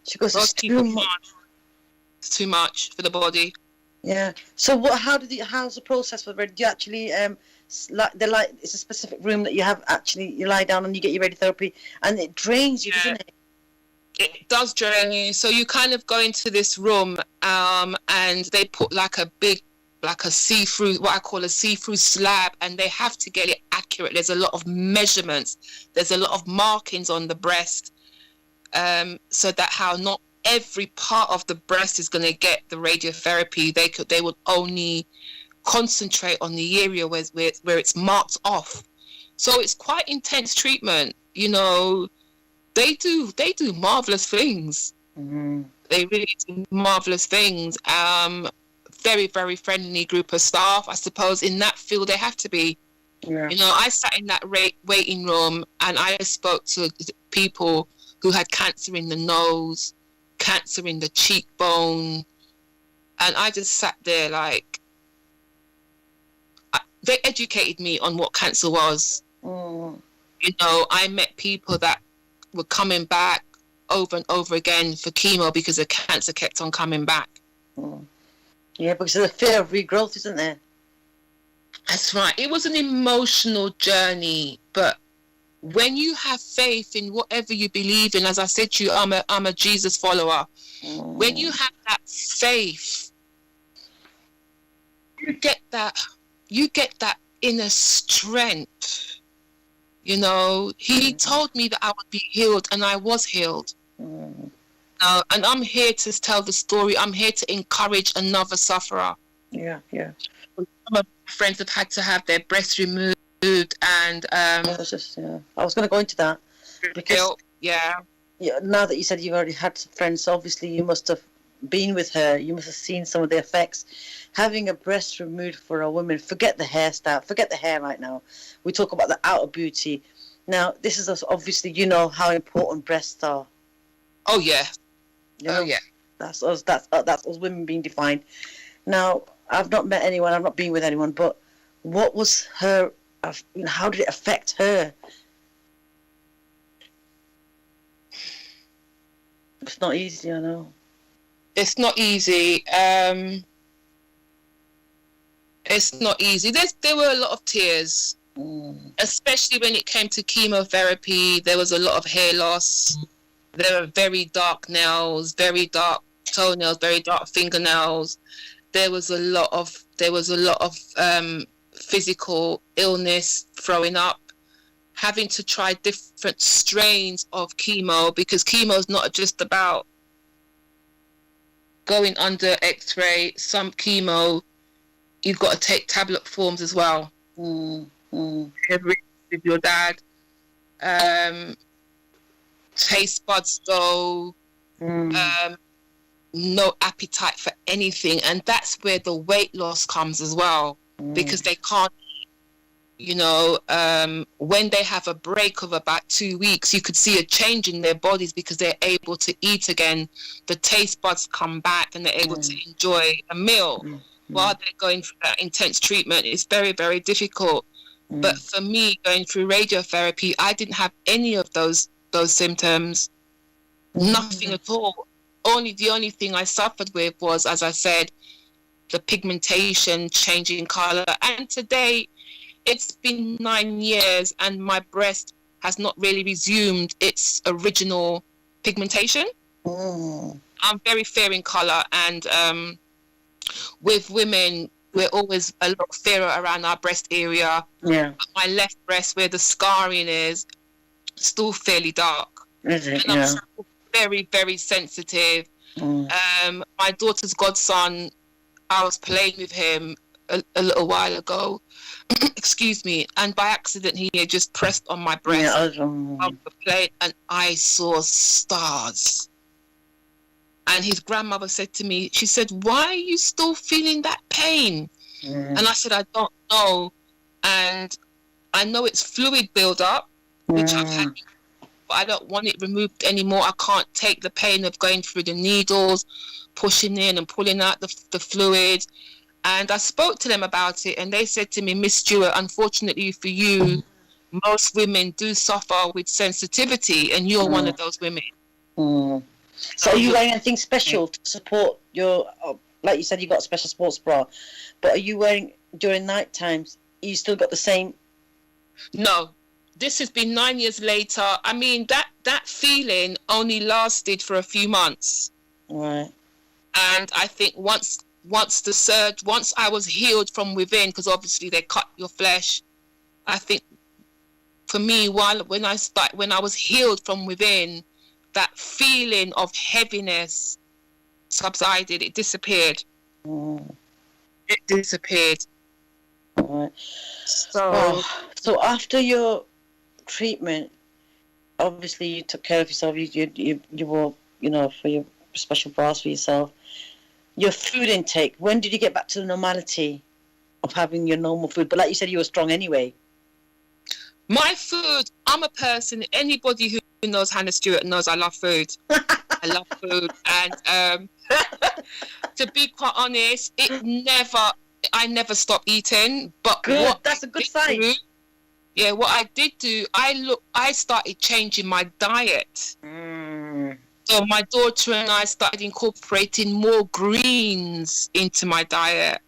S1: She goes, it's too much.
S3: It's too much for the body.
S1: Yeah. So how's the process for do you actually it's a specific room that you have, actually you lie down and you get your radiotherapy and it drains you, doesn't it?
S3: It does drain you. So you kind of go into this room and they put like a see-through, what I call a see-through slab, and they have to get it accurate. There's a lot of measurements. There's a lot of markings on the breast, so that how not every part of the breast is going to get the radiotherapy. They would only concentrate on the area where it's marked off. So it's quite intense treatment. You know, they do marvelous things. Mm-hmm. They really do marvelous things. Very, very friendly group of staff. I suppose in that field they have to be. Yeah. You know, I sat in that waiting room and I spoke to people who had cancer in the nose, cancer in the cheekbone, and I just sat there like, they educated me on what cancer was. You know, I met people that were coming back over and over again for chemo because the cancer kept on coming back.
S1: Yeah, because of the fear of regrowth, isn't there?
S3: That's right. It was an emotional journey, but when you have faith in whatever you believe in, as I said to you, I'm a Jesus follower. When you have that faith, you get that inner strength. You know, he told me that I would be healed, and I was healed. And I'm here to tell the story. I'm here to encourage another sufferer.
S1: Yeah.
S3: Some of my friends have had to have their breasts removed, and
S1: I was going to go into that because now that you said you've already had friends, obviously you must have been with her. You must have seen some of the effects. Having a breast removed for a woman, forget the hairstyle, forget the hair right now. We talk about the outer beauty. Now, this is obviously, you know how important breasts are.
S3: Oh yeah.
S1: You know, that's us. That's us women being defined. Now, I've not met anyone. I've not been with anyone. But what was her? How did it affect her? It's not easy, I know.
S3: It's not easy. It's not easy. There were a lot of tears, especially when it came to chemotherapy. There was a lot of hair loss. There were very dark nails, very dark toenails, very dark fingernails. there was a lot of physical illness throwing up, having to try different strains of chemo, because chemo is not just about going under x-ray. Some chemo you've got to take tablet forms as well. Every with your dad, taste buds go, no appetite for anything, and that's where the weight loss comes as well, because they can't, when they have a break of about 2 weeks, you could see a change in their bodies because they're able to eat again. The taste buds come back and they're able to enjoy a meal while they're going through that intense treatment. It's very, very difficult. But for me, going through radiotherapy, I didn't have any of those symptoms. Nothing at all. The only thing I suffered with was, as I said, the pigmentation changing color. And today, it's been 9 years and my breast has not really resumed its original pigmentation. I'm very fair in color, and with women, we're always a lot fairer around our breast area. Yeah. My left breast, where the scarring is, still fairly dark.
S1: Is it?
S3: And I'm still very, very sensitive. My daughter's godson, I was playing with him a little while ago, excuse me, and by accident he had just pressed on my breast on the plate, and I saw stars. And his grandmother said to me, she said, "Why are you still feeling that pain?" And I said, "I don't know, and I know it's fluid build-up, which I've had, but I don't want it removed anymore. I can't take the pain of going through the needles, pushing in and pulling out the fluid." And I spoke to them about it, and they said to me, "Miss Stuart, unfortunately for you, most women do suffer with sensitivity, and you're one of those women."
S1: So are you wearing anything special to support your, like you said, you got a special sports bra, but are you wearing during night times, you still got the same?
S3: No, this has been 9 years later. I mean, that feeling only lasted for a few months.
S1: Right.
S3: And I think once I was healed from within, because obviously they cut your flesh, I think for me, when I was healed from within, that feeling of heaviness subsided. It disappeared. It disappeared.
S1: Right. So after your treatment, obviously you took care of yourself. You wore, for your special bras for yourself. Your food intake, when did you get back to the normality of having your normal food? But like you said, you were strong anyway.
S3: My food, I'm a person, anybody who knows Hanna Stuart knows I love food. I love food. And to be quite honest, I never stopped eating. But
S1: good, that's a good sign.
S3: What I did do, I started changing my diet. So my daughter and I started incorporating more greens into my diet.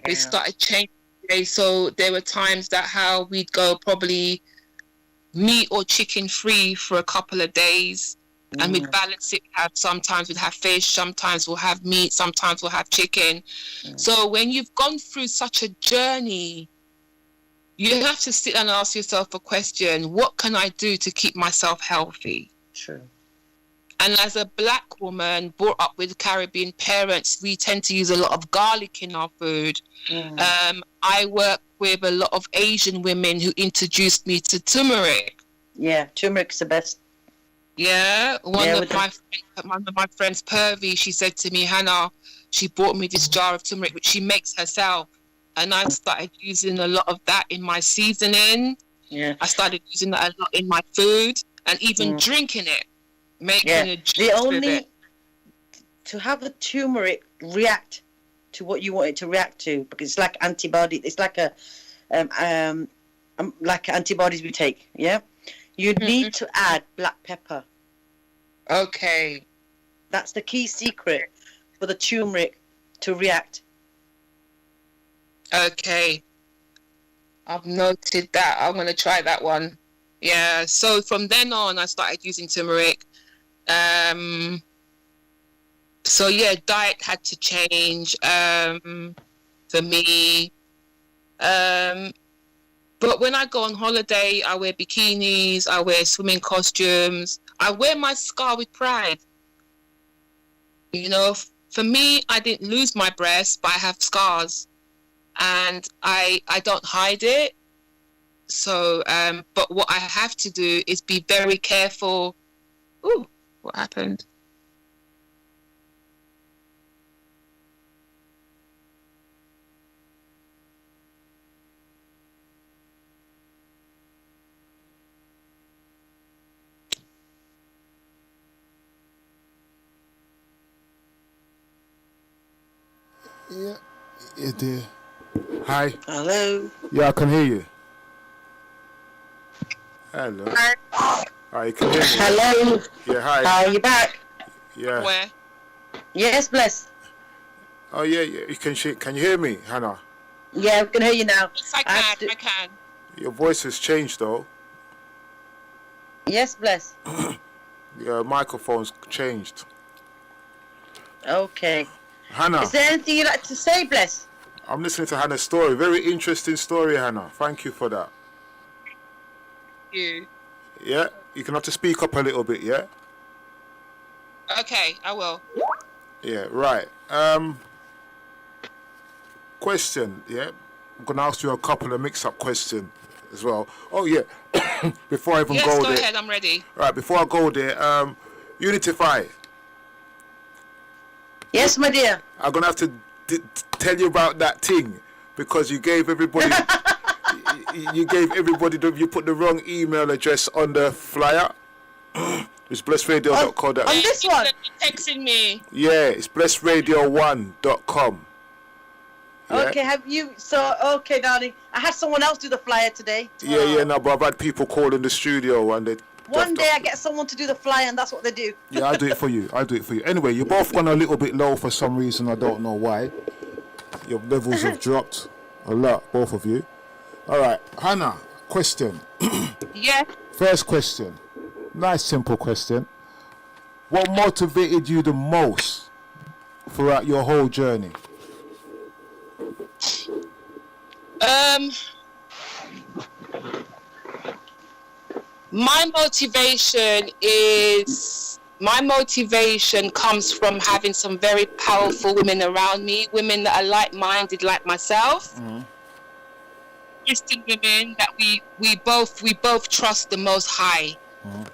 S3: We started changing. So there were times that how we'd go probably meat or chicken free for a couple of days, and we'd balance it. Sometimes we'd have fish, sometimes we'll have meat, sometimes we'll have chicken. So when you've gone through such a journey, you have to sit and ask yourself a question: what can I do to keep myself healthy?
S1: True.
S3: And as a black woman brought up with Caribbean parents, we tend to use a lot of garlic in our food. I work with a lot of Asian women who introduced me to turmeric. Yeah,
S1: turmeric's the best.
S3: Yeah, one of my friends, Pervy, she said to me, "Hanna," she bought me this jar of turmeric, which she makes herself. And I started using a lot of that in my seasoning. Yeah. I started using that a lot in my food, and even drinking it. Making a juice with it.
S1: To have the turmeric react to what you want it to react to, because it's like antibody. It's like like antibodies we take. Yeah, you need to add black pepper.
S3: Okay,
S1: that's the key secret for the turmeric to react.
S3: Okay, I've noted that. I'm gonna try that one. Yeah. So from then on, I started using turmeric. So yeah, diet had to change for me. But when I go on holiday, I wear bikinis, I wear swimming costumes, I wear my scar with pride. You know, for me, I didn't lose my breast, but I have scars, and I don't hide it. So, but what I have to do is be very careful. Ooh, what happened?
S2: Yeah, yeah, dear. Hi.
S1: Hello.
S2: Yeah, I can hear you. Hello. Hi, you can hear me?
S1: Hello.
S2: Yeah, hi.
S1: Are you back?
S2: Yeah.
S3: Where?
S1: Yes, bless.
S2: Oh, yeah, yeah. Can you hear me, Hannah?
S1: Yeah, we can hear you now.
S3: Yes, I can.
S2: Your voice has changed, though.
S1: Yes, bless.
S2: Your microphone's changed.
S1: Okay.
S2: Hannah.
S1: Is there anything you'd like to say, bless?
S2: I'm listening to Hannah's story. Very interesting story, Hanna. Thank you for that.
S3: You.
S2: Yeah? You can have to speak up a little bit, yeah?
S3: Okay, I will.
S2: Yeah, right. Question, yeah? I'm going to ask you a couple of mix-up questions as well. Oh, yeah. Before I even
S3: Yes,
S2: go
S3: go
S2: there.
S3: ahead, I'm ready.
S2: Right, before I go there, Unityfy.
S1: Yes, my dear.
S2: I'm going to have to tell you about that thing because you gave everybody... you put the wrong email address on the flyer. It's blessradio.co.
S1: On this one?
S3: You're texting me.
S2: Yeah, it's blessradio1.com. Yeah?
S1: Okay, okay, darling. I had someone else do the flyer today.
S2: Yeah, no, but I've had people call in the studio and they...
S1: One day I get someone to do the flyer and that's what they do.
S2: Yeah, I'll do it for you. Anyway, you're both gone a little bit low for some reason. I don't know why. Your levels have dropped a lot, both of you. All right, Hannah, question.
S3: Yeah.
S2: First question. Nice, simple question. What motivated you the most throughout your whole journey?
S3: My motivation comes from having some very powerful women around me, women that are like-minded like myself. Mm-hmm. Christian women that we both trust the Most High. Mm-hmm.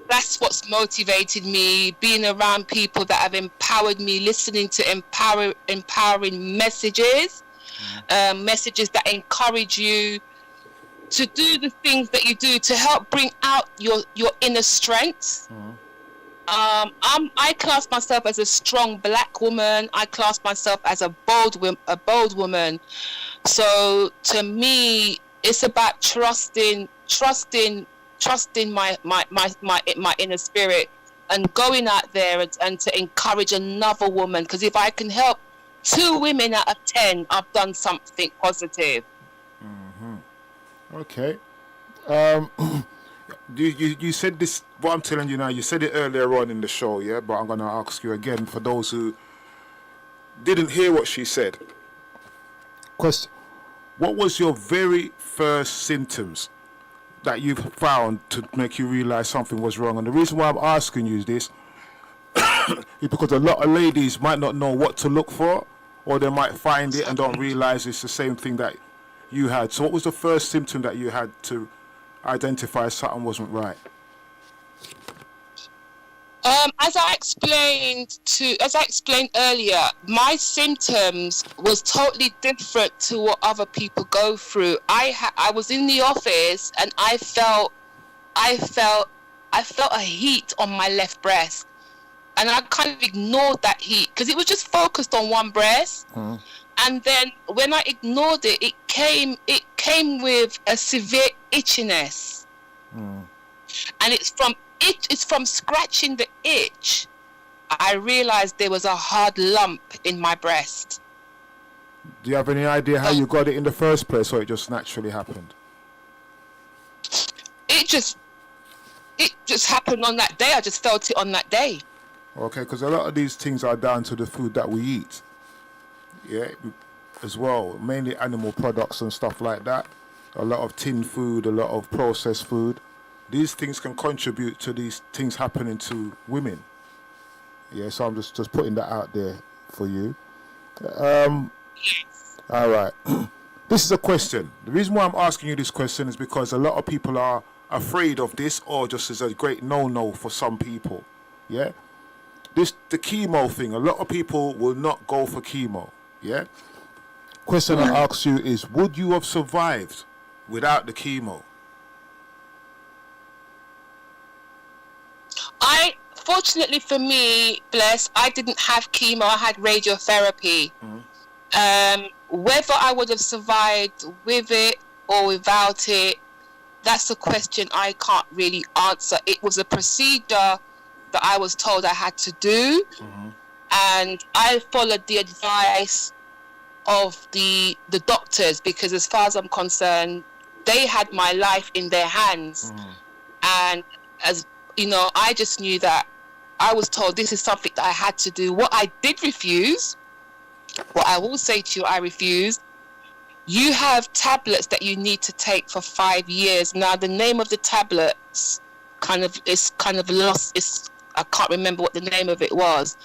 S3: That's what's motivated me, being around people that have empowered me, listening to empowering messages, messages that encourage you to do the things that you do to help bring out your inner strength. Mm-hmm. I class myself as a strong black woman. I class myself as a bold woman. So to me, it's about trusting my inner spirit and going out there and to encourage another woman. Because if I can help 2 women out of 10, I've done something positive.
S2: Mm-hmm. Okay. You said this, what I'm telling you now, you said it earlier on in the show, yeah? But I'm going to ask you again for those who didn't hear what she said. Question. What was your very first symptoms that you found to make you realize something was wrong? And the reason why I'm asking you this is because a lot of ladies might not know what to look for, or they might find it and don't realize it's the same thing that you had. So what was the first symptom that you had to identify something wasn't right?
S3: As I explained earlier, my symptoms was totally different to what other people go through. I was in the office and I felt a heat on my left breast, and I kind of ignored that heat because it was just focused on one breast. Mm. And then when I ignored it, it came with a severe itchiness. Mm. And it's from scratching the itch, I realized there was a hard lump in my breast.
S2: Do you have any idea how you got it in the first place, or it just naturally happened?
S3: It just happened on that day. I just felt it on that day.
S2: Okay, because a lot of these things are down to the food that we eat. Yeah, as well. Mainly animal products and stuff like that. A lot of tin food, a lot of processed food. These things can contribute to these things happening to women. Yeah, so I'm just putting that out there for you. All right. This is a question. The reason why I'm asking you this question is because a lot of people are afraid of this, or just as a great no-no for some people. Yeah? The chemo thing, a lot of people will not go for chemo. Yeah? Question I ask you is, would you have survived without the chemo?
S3: Fortunately for me, I didn't have chemo. I had radiotherapy. Whether I would have survived with it or without it, that's a question I can't really answer. It was a procedure that I was told I had to do, and I followed the advice of the doctors, because as far as I'm concerned, they had my life in their hands. And as you know, I just knew that I was told this is something that I had to do. What I did refuse, what I will say to you, I refused. You have tablets that you need to take for 5 years. Now, the name of the tablets is kind of lost. I can't remember what the name of it was.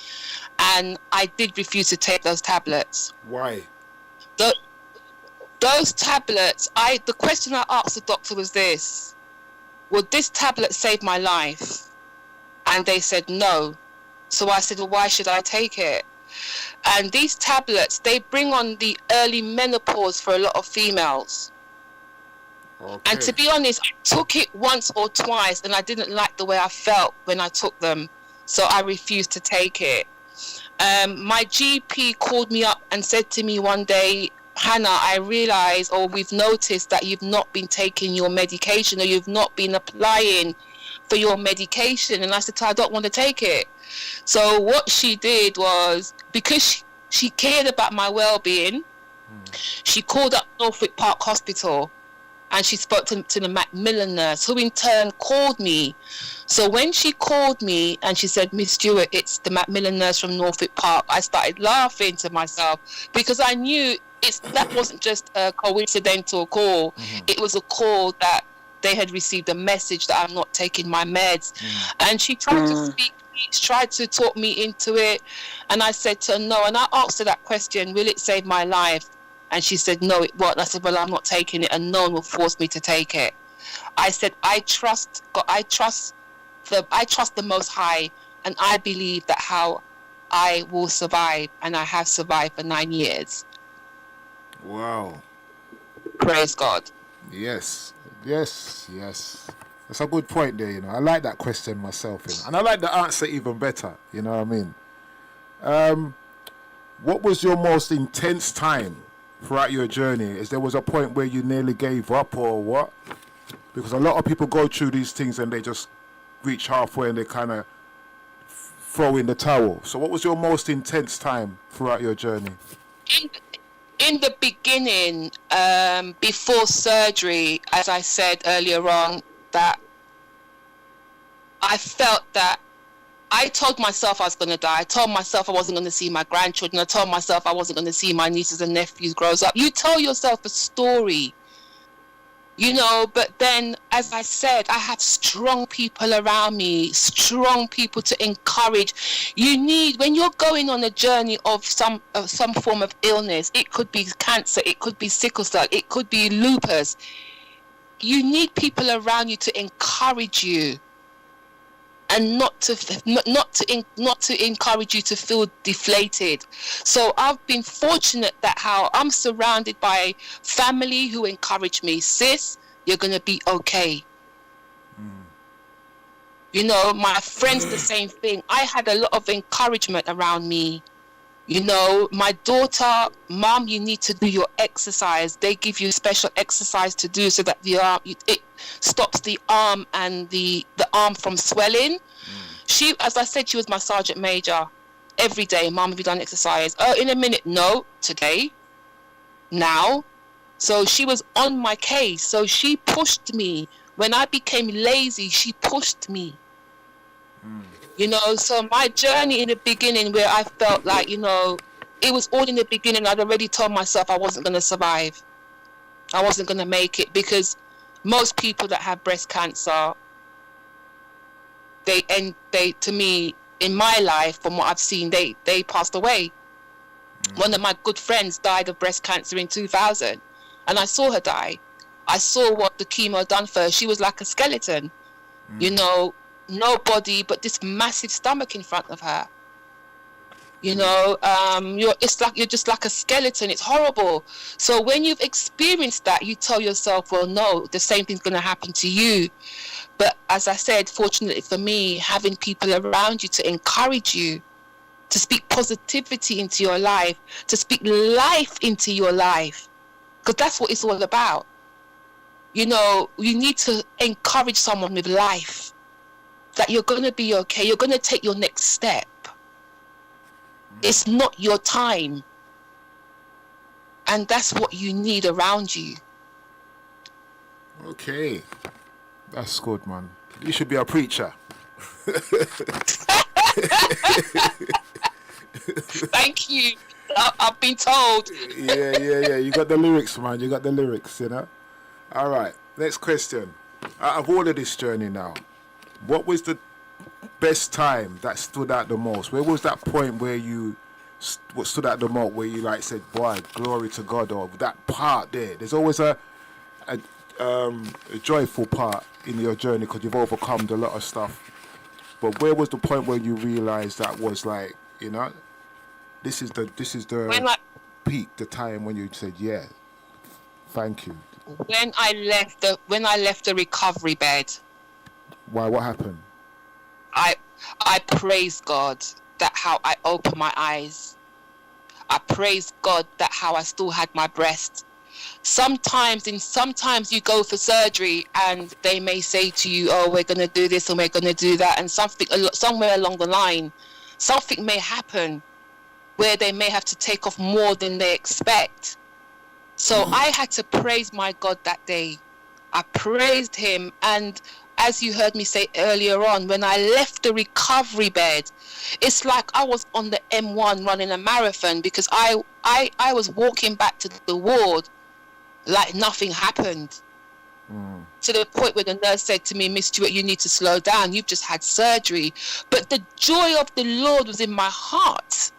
S3: And I did refuse to take those tablets.
S2: Why?
S3: Those tablets, the question I asked the doctor was this: would this tablet save my life? And they said no. So I said, well, why should I take it? And these tablets, they bring on the early menopause for a lot of females. Okay. And to be honest, I took it once or twice and I didn't like the way I felt when I took them. So I refused to take it. My GP called me up and said to me one day, Hanna, I realize, or we've noticed that you've not been taking your medication, or you've not been applying for your medication. And I said to her, I don't want to take it. So what she did was, because she cared about my well-being, she called up Norfolk Park Hospital and she spoke to the Macmillan nurse, who in turn called me. So when she called me and she said, Miss Stuart, it's the Macmillan nurse from Norfolk Park, I started laughing to myself, because I knew that wasn't just a coincidental call. It was a call that they had received a message that I'm not taking my meds. And she tried to speak, tried to talk me into it. And I said to her, no. And I asked her that question, will it save my life? And she said, no, it won't. I said, well, I'm not taking it, and no one will force me to take it. I said, I trust God, I trust the Most High, and I believe that how I will survive, and I have survived for 9 years.
S2: Wow.
S3: Praise God.
S2: Yes. That's a good point there, I like that question myself, and I like the answer even better, you know what I mean? What was your most intense time throughout your journey? Is there was a point where you nearly gave up, or what? Because a lot of people go through these things and they just reach halfway and they kind of throw in the towel. So what was your most intense time throughout your journey?
S3: In the beginning, before surgery, as I said earlier on, that I felt that I told myself I was going to die. I told myself I wasn't going to see my grandchildren. I told myself I wasn't going to see my nieces and nephews grow up. You tell yourself a story, but then, as I said, I have strong people around me, strong people to encourage. You need, when you're going on a journey of some form of illness, it could be cancer, it could be sickle cell, it could be lupus. You need people around you to encourage you, and not to encourage you to feel deflated. So I've been fortunate that how I'm surrounded by family who encourage me. Sis, you're going to be okay. My friends, the same thing. I had a lot of encouragement around me. My daughter, Mom, you need to do your exercise. They give you special exercise to do so that it stops the arm and the arm from swelling. She, as I said, she was my sergeant major. Every day, Mom, have you done exercise? Oh, in a minute. No, today, now. So she was on my case. So she pushed me. When I became lazy, she pushed me. You know, so my journey in the beginning, where I felt like, you know, it was all in the beginning. I'd already told myself I wasn't going to survive. I wasn't going to make it, because most people that have breast cancer, they to me, in my life, from what I've seen, they passed away. One of my good friends died of breast cancer in 2000, and I saw her die. I saw what the chemo done for her. She was like a skeleton, you know, no body, but this massive stomach in front of her. You know, you're just like a skeleton. It's horrible. So when you've experienced that, you tell yourself, well, no, the same thing's going to happen to you. But as I said, fortunately for me, having people around you to encourage you, to speak positivity into your life, to speak life into your life, because that's what it's all about. You know, you need to encourage someone with life, that you're going to be okay. You're going to take your next step. It's not your time. And that's what you need around you.
S2: Okay. That's good, man. You should be a preacher.
S3: Thank you. I've been told.
S2: Yeah. You got the lyrics, man. You got the lyrics, you know? All right. Next question. Out of all of this journey now, what was the best time that stood out the most? Where was that point where you, what stood out the most, where you like said, boy, glory to God, or that part there? There's always a joyful part in your journey because you've overcome a lot of stuff. But where was the point where you realized that was like, you know, this is the peak, the time when you said, yeah, thank you?
S3: When I left the recovery bed.
S2: Why? What happened?
S3: I praise God that how I opened my eyes. I praise God that how I still had my breast. Sometimes you go for surgery and they may say to you, oh, we're going to do this and we're going to do that, and somewhere along the line, something may happen where they may have to take off more than they expect. So I had to praise my God that day. I praised him, and as you heard me say earlier on, when I left the recovery bed, it's like I was on the M1 running a marathon, because I was walking back to the ward like nothing happened. To the point where the nurse said to me, Miss Stuart, you need to slow down. You've just had surgery. But the joy of the Lord was in my heart.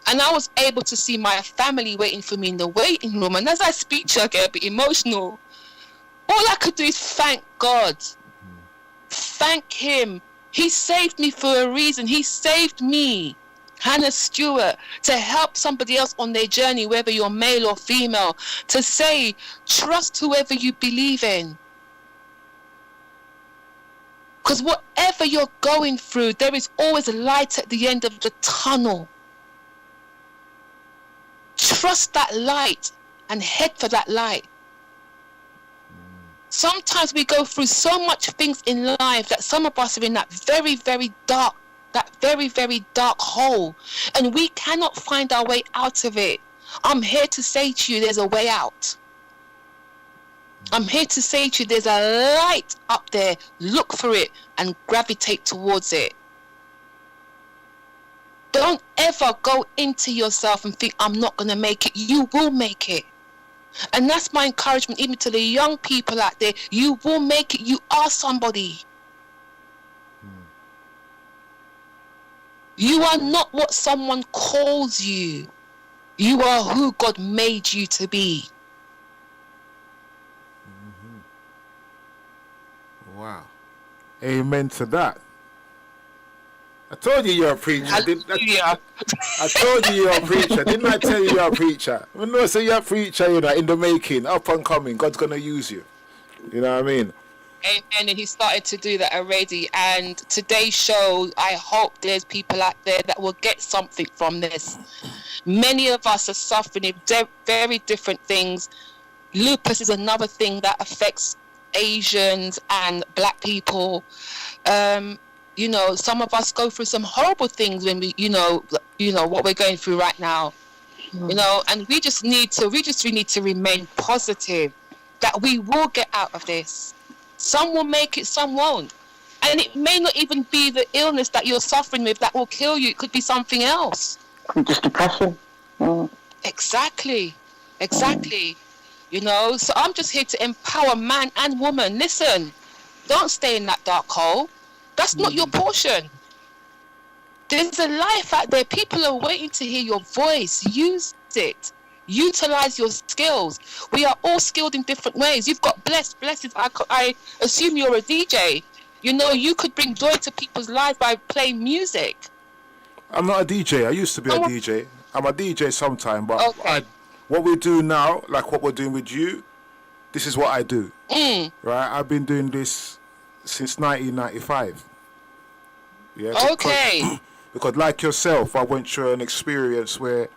S3: And I was able to see my family waiting for me in the waiting room. And as I speak to you, I get a bit emotional. All I could do is thank God. Thank him. He saved me for a reason. He saved me, Hanna Stuart, to help somebody else on their journey, whether you're male or female, to say, trust whoever you believe in. Because whatever you're going through, there is always a light at the end of the tunnel. Trust that light and head for that light. Sometimes we go through so much things in life that some of us are in that very, very dark hole, and we cannot find our way out of it. I'm here to say to you, there's a way out. I'm here to say to you, there's a light up there. Look for it and gravitate towards it. Don't ever go into yourself and think, I'm not going to make it. You will make it. And that's my encouragement even to the young people out there. You will make it. You are somebody. You are not what someone calls you. You are who God made you to be.
S2: Wow. Amen to that. I told you you're a preacher. I told you you're a preacher. Didn't I tell you you're a preacher? When I say you're a preacher, you know, in the making, up and coming, God's going to use you. You know what I mean?
S3: Amen. And he started to do that already. And today's show, I hope there's people out there that will get something from this. Many of us are suffering very different things. Lupus is another thing that affects Asians and black people. You know, some of us go through some horrible things when we, you know what we're going through right now. You know, and we just need to remain positive that we will get out of this. Some will make it, some won't. And it may not even be the illness that you're suffering with that will kill you. It could be something else.
S1: Just depression.
S3: Exactly. You know, so I'm just here to empower man and woman. Listen, don't stay in that dark hole. That's not your portion. There's a life out there. People are waiting to hear your voice. Use it. Utilize your skills. We are all skilled in different ways. You've got blessed. I assume you're a DJ. You know, you could bring joy to people's lives by playing music.
S2: I'm not a DJ. I used to be a DJ. I'm a DJ sometime, but what we do now, like what we're doing with you, this is what I do. Right? I've been doing this since 1995. Yeah. Because like yourself, I went through an experience where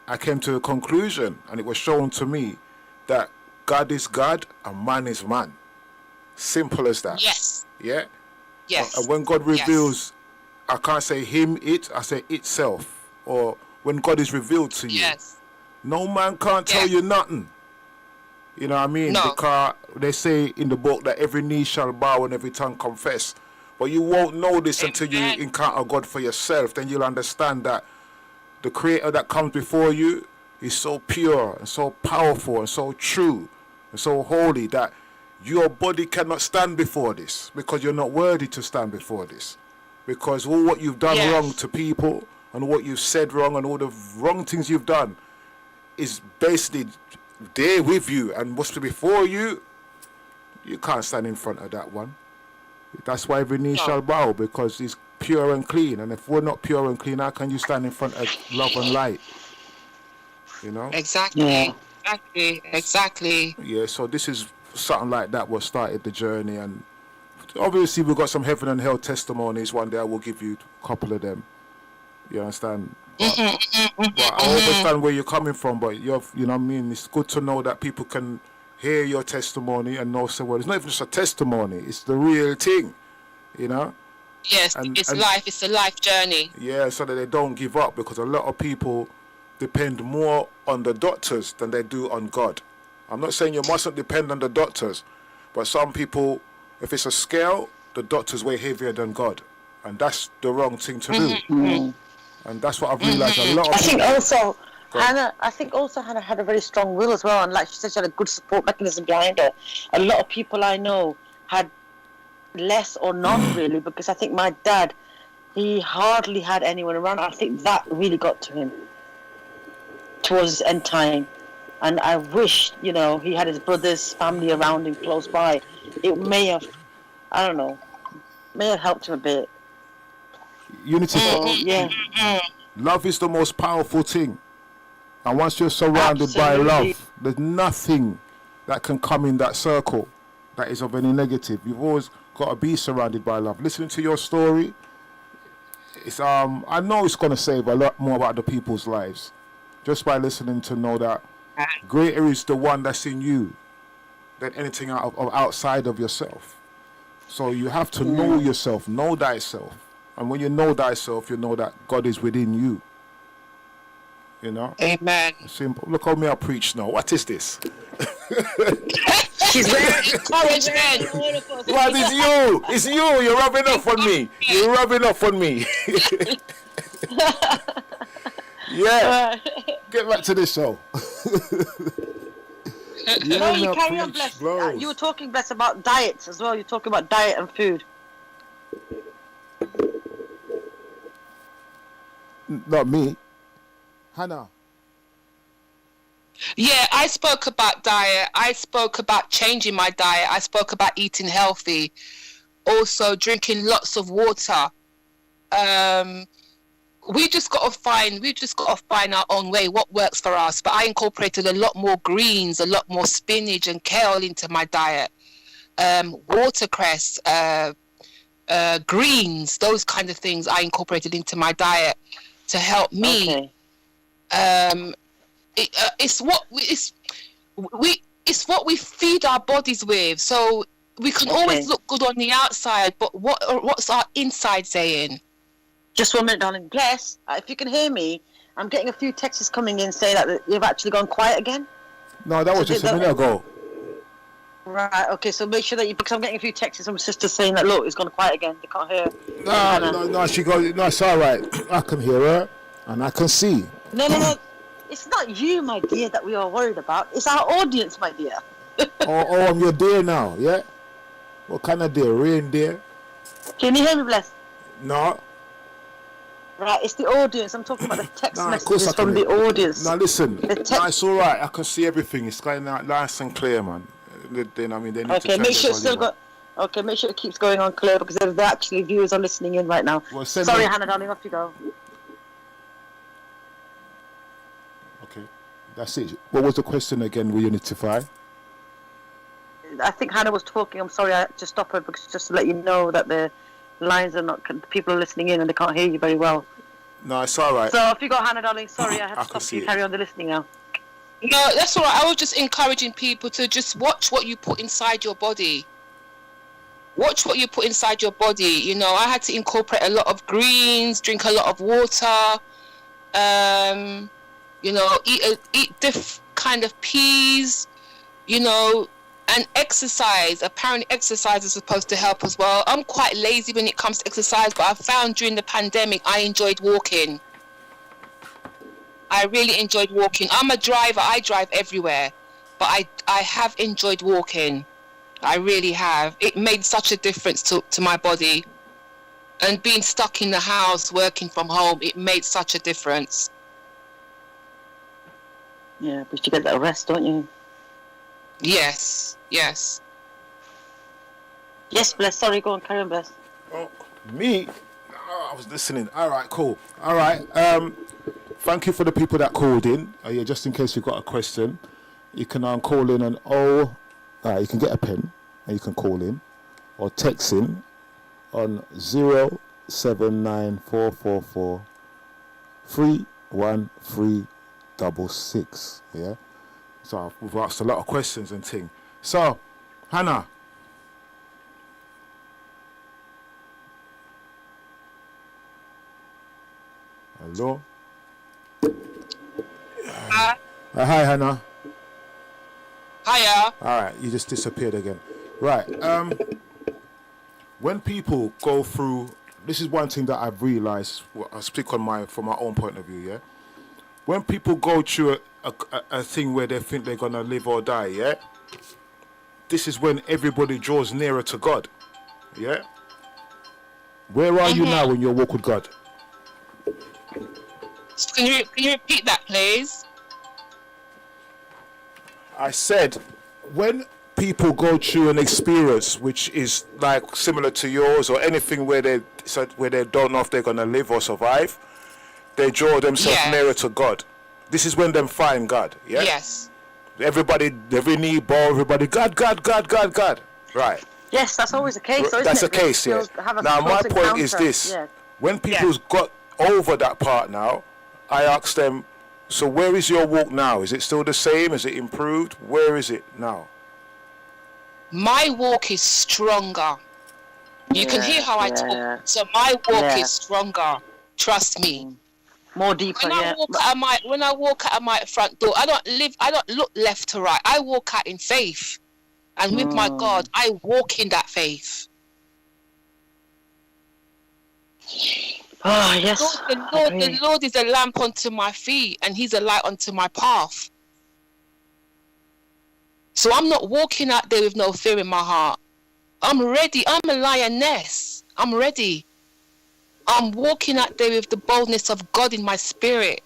S2: I came to a conclusion, and it was shown to me that God is God and man is man. Simple as that.
S3: Yes.
S2: Yeah?
S3: Yes.
S2: And when God reveals, I can't say him, it, I say itself. Or when God is revealed to you, no man can't tell you nothing. You know what I mean?
S3: No.
S2: Because they say in the book that every knee shall bow and every tongue confess. But you won't know this until you encounter God for yourself. Then you'll understand that the Creator that comes before you is so pure and so powerful and so true and so holy that your body cannot stand before this, because you're not worthy to stand before this. Because all what you've done wrong to people and what you've said wrong and all the wrong things you've done is basically there with you, and what's before you, you can't stand in front of that one. That's why every knee shall bow, because it's pure and clean. And if we're not pure and clean, how can you stand in front of love and light? You know?
S3: Exactly.
S2: Yeah, so this is something like that what started the journey. And obviously we've got some heaven and hell testimonies. One day I will give you a couple of them. You understand? But I understand where you're coming from, but you know what I mean? It's good to know that people can hear your testimony and know, say, well, it's not even just a testimony, it's the real thing, you know?
S3: Yes, it's life, it's a life journey.
S2: Yeah, so that they don't give up, because a lot of people depend more on the doctors than they do on God. I'm not saying you mustn't depend on the doctors, but some people, if it's a scale, the doctor's way heavier than God. And that's the wrong thing to do. And that's what I've realised a lot of people...
S1: I think also Hannah had a very strong will as well, and like she said, she had a good support mechanism behind her. A lot of people I know had less or none really, because I think my dad, he hardly had anyone around. I think that really got to him towards his end time, and I wish, you know, he had his brothers, family around him close by. It may have, I don't know, may have helped him a bit.
S2: Unityfy. Love is the most powerful thing. And once you're surrounded by love, there's nothing that can come in that circle that is of any negative. You've always got to be surrounded by love. Listening to your story, it's I know it's going to save a lot more about the people's lives, just by listening to know that greater is the one that's in you than anything outside of yourself. So you have to know yourself, know thyself. And when you know thyself, you know that God is within you. You know?
S3: Amen.
S2: Simple. Look how me I preach now. What is this?
S3: She's very encouragement.
S2: What is you? It's you. You're rubbing off on me. You're rubbing off on me. Yeah. Get back to this show.
S1: No, you carry on, Bless. You were talking, Bless, about diets as well. You're talking about diet and food.
S2: Not me. Hanna.
S3: Yeah, I spoke about diet. I spoke about changing my diet. I spoke about eating healthy. Also drinking lots of water. We just got to find our own way, what works for us. But I incorporated a lot more greens, a lot more spinach and kale into my diet. Watercress, greens, those kind of things I incorporated into my diet to help me. It's what we feed our bodies with. So we can always look good on the outside, but what's our inside saying?
S1: Just 1 minute, darling. Bless, if you can hear me, I'm getting a few texts coming in saying that you've actually gone quiet again.
S2: No, that was just a minute ago.
S1: Right, okay, so make sure that because I'm getting a few texts from sisters saying that, look, it's gone quiet again. They can't hear.
S2: No, she goes, no, it's all right. I can hear her and I can see.
S1: No. It's not you, my dear, that we are worried about. It's our audience, my dear.
S2: I'm your deer now, yeah? What kind of deer? Reindeer?
S1: Can you hear me, Bless?
S2: No.
S1: Right, it's the audience. I'm talking about the text
S2: No, of course
S1: messages
S2: I can
S1: from the
S2: hear.
S1: audience.
S2: Now listen,
S1: The text.
S2: no, it's all right. I can see everything. It's going out nice and clear, man. Then I mean, they need to
S1: Okay,
S2: turn
S1: make
S2: the
S1: sure it's
S2: volume
S1: still
S2: up.
S1: got. Okay, make sure it keeps going on clear because the actually viewers are listening in right now.
S2: Well, send
S1: Sorry,
S2: them-
S1: Hannah, darling, off you go.
S2: Okay, that's it. What was the question again? We Unityfy?
S1: I think Hannah was talking. I'm sorry, I had to stop her because just to let you know that the lines are not. People are listening in and they can't hear you very well.
S2: No, it's all right.
S1: So if you got Hannah, darling, sorry, I had
S2: I
S1: to
S2: can
S1: stop
S2: see
S1: you.
S2: it.
S1: Carry on the listening now.
S3: No, that's all right. I was just encouraging people to just watch what you put inside your body. Watch what you put inside your body. You know, I had to incorporate a lot of greens, drink a lot of water, you know, eat diff kind of peas, you know, and exercise. Apparently exercise is supposed to help as well. I'm quite lazy when it comes to exercise, but I found during the pandemic I enjoyed walking. I really enjoyed walking. I'm a driver. I drive everywhere, but I have enjoyed walking. I really have. It made such a difference to my body. And being stuck in the house, working from home, it made such a difference.
S1: Yeah, but you get that rest, don't you?
S3: Yes, yes.
S1: Yes, Bless. Sorry, go on, carry on, Bless.
S2: Oh, me? Oh, I was listening. All right, cool. All right. Thank you for the people that called in. Yeah, just in case you've got a question, you can call in on you can get a pen and you can call in or text in on 07944431366. Yeah. So we've asked a lot of questions and things. So, Hannah. Hello. Hi, Hanna.
S3: Hiya.
S2: All right, you just disappeared again. Right. When people go through, this is one thing that I've realized. I speak from my own point of view. Yeah. When people go through a thing where they think they're gonna live or die, yeah. This is when everybody draws nearer to God. Yeah. Where are you now in your walk with God?
S3: Can you repeat that, please?
S2: I said, when people go through an experience which is like similar to yours or anything where they don't know if they're gonna live or survive, they draw themselves nearer to God. This is when they find God. Yeah.
S3: Yes.
S2: Everybody, every knee bow, everybody, God. Right.
S1: Yes, that's always the case. So
S2: That's the case. Yeah. Now my point is this: when people's got over that part now, I ask them, so where is your walk now? Is it still the same? Is it improved? Where is it now?
S3: My walk is stronger. You can hear how I talk. So my walk is stronger. Trust me.
S1: More deeper.
S3: When I walk out of my front door, I don't look left to right. I walk out in faith. And with my God, I walk in that faith.
S1: Ah, yes.
S3: The Lord is a lamp unto my feet and he's a light unto my path. So I'm not walking out there with no fear in my heart. I'm ready. I'm a lioness. I'm ready. I'm walking out there with the boldness of God in my spirit.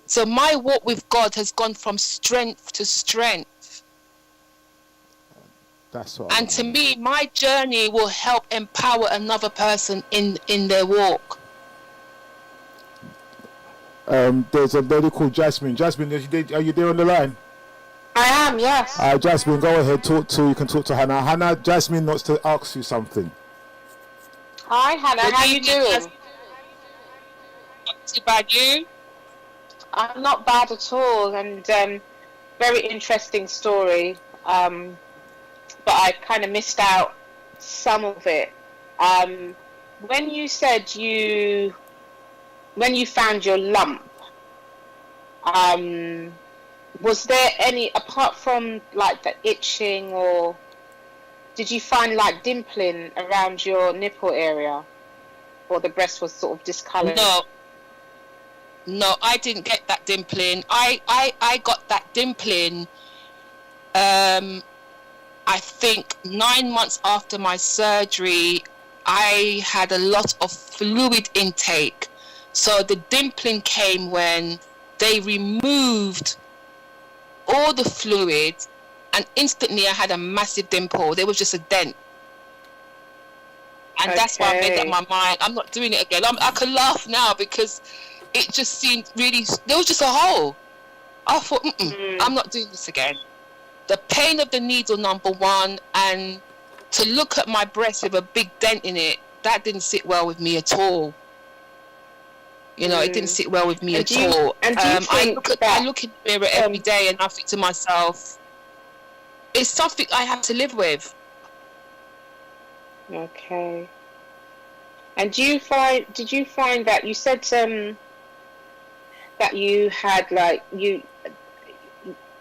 S3: So my walk with God has gone from strength to strength.
S2: That's what.
S3: And to me, my journey will help empower another person in their walk.
S2: There's a lady called Jasmine. Jasmine, are you there on the line?
S4: I am, yes.
S2: Jasmine, go ahead. You can talk to Hannah. Hannah, Jasmine wants to ask you something.
S4: Hi, Hannah. How you doing?
S3: Not too bad, you?
S4: I'm not bad at all, and very interesting story. But I kind of missed out some of it. When you said when you found your lump, was there any, apart from like the itching, or did you find like dimpling around your nipple area, or the breast was sort of discolored?
S3: No, I didn't get that dimpling. I got that dimpling, I think 9 months after my surgery. I had a lot of fluid intake. So the dimpling came when they removed all the fluid, and instantly I had a massive dimple. There was just a dent. And that's why I made up my mind. I'm not doing it again. I can laugh now because it just seemed really, there was just a hole. I thought, I'm not doing this again. The pain of the needle, number one, and to look at my breast with a big dent in it, that didn't sit well with me at all. You know, it didn't sit well with me at all.
S4: And do you think
S3: I look in the mirror every day and I think to myself, it's something I have to live with.
S4: Okay. And did you find that you said that you had like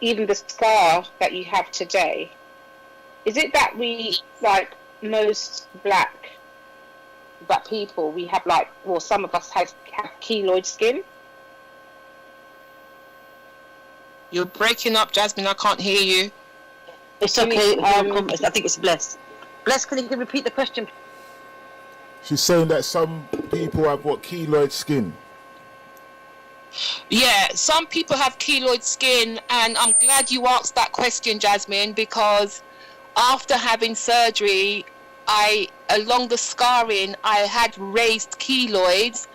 S4: even the scar that you have today, is it that we, like most black people, we have like, well, some of us have keloid skin?
S3: You're breaking up, Jasmine. I can't hear you.
S1: It's okay. I think it's Bless. Bless, can you repeat the question?
S2: She's saying that some people have keloid skin.
S3: Yeah, some people have keloid skin, and I'm glad you asked that question, Jasmine, because after having surgery, along the scarring, I had raised keloids,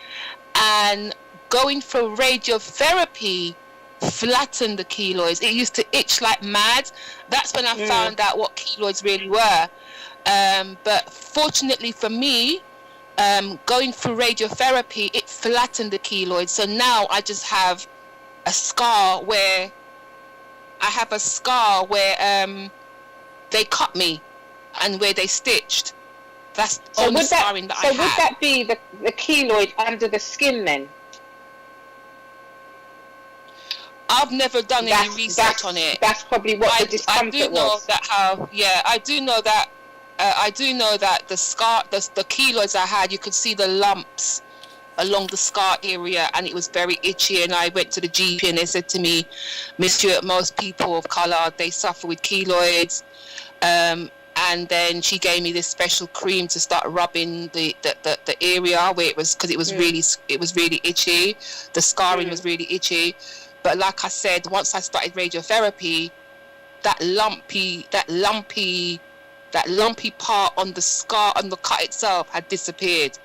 S3: and going for radiotherapy flattened the keloids. It used to itch like mad. That's when I found out what keloids really were. But fortunately for me, going through radiotherapy, it flattened the keloids. So now I just have a scar where they cut me and where they stitched. That's the only scarring that I have.
S4: So would that be the keloid under the skin then?
S3: I've never done any research on it.
S4: That's probably what the discomfort was.
S3: I do know that the scar, the keloids I had, you could see the lumps along the scar area, and it was very itchy. And I went to the GP, and they said to me, Miss Stuart, most people of colour, they suffer with keloids. And then she gave me this special cream to start rubbing the area where it was, because it was really itchy. The scarring was really itchy. But like I said, once I started radiotherapy, that lumpy part on the scar, on the cut itself, had disappeared,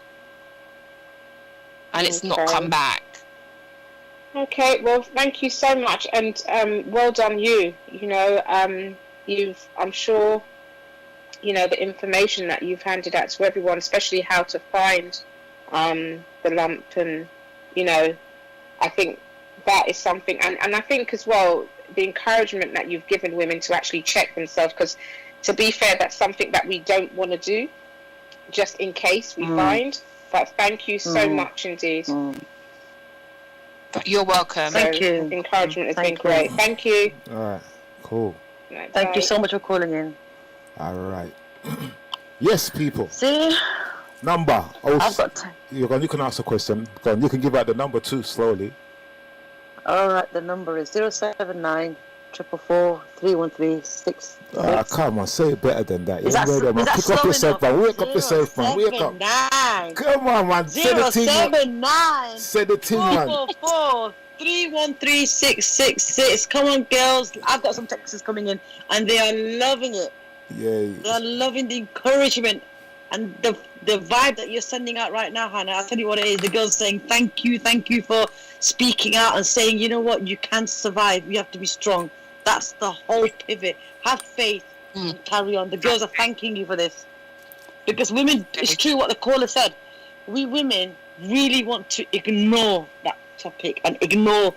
S3: and it's not come back.
S4: Okay, well, thank you so much, and well done, you. You know, I'm sure, you know, the information that you've handed out to everyone, especially how to find the lump, and you know, I think that is something, and I think as well, the encouragement that you've given women to actually check themselves, because to be fair, that's something that we don't want to do, just in case we find. But thank you so much indeed.
S3: You're welcome.
S1: Thank you.
S4: Encouragement has been great. Thank you.
S2: All right, cool.
S4: Right,
S1: Thank you so much for calling in.
S2: All right. Yes, people.
S1: See?
S2: Number.
S1: I've got time.
S2: You can ask a question. Go on, you can give out the number too, slowly.
S1: All right, the number is 079 444 313
S2: come on, say it better than that.
S1: Is that
S2: Pick up yourself, man. Wake up yourself, man. Wake up.
S1: 079
S2: Come on, man. Say the thing, man.
S1: 444 313 666. Come on, girls. I've got some texts coming in, and they are loving it.
S2: Yeah.
S1: They are loving the encouragement and the vibe that you're sending out right now, Hannah. I'll tell you what it is. The girls saying thank you for speaking out and saying, you know what, you can survive. You have to be strong. That's the whole pivot. Have faith and carry on. The girls are thanking you for this. Because women, it's true what the caller said. We women really want to ignore that topic and ignore,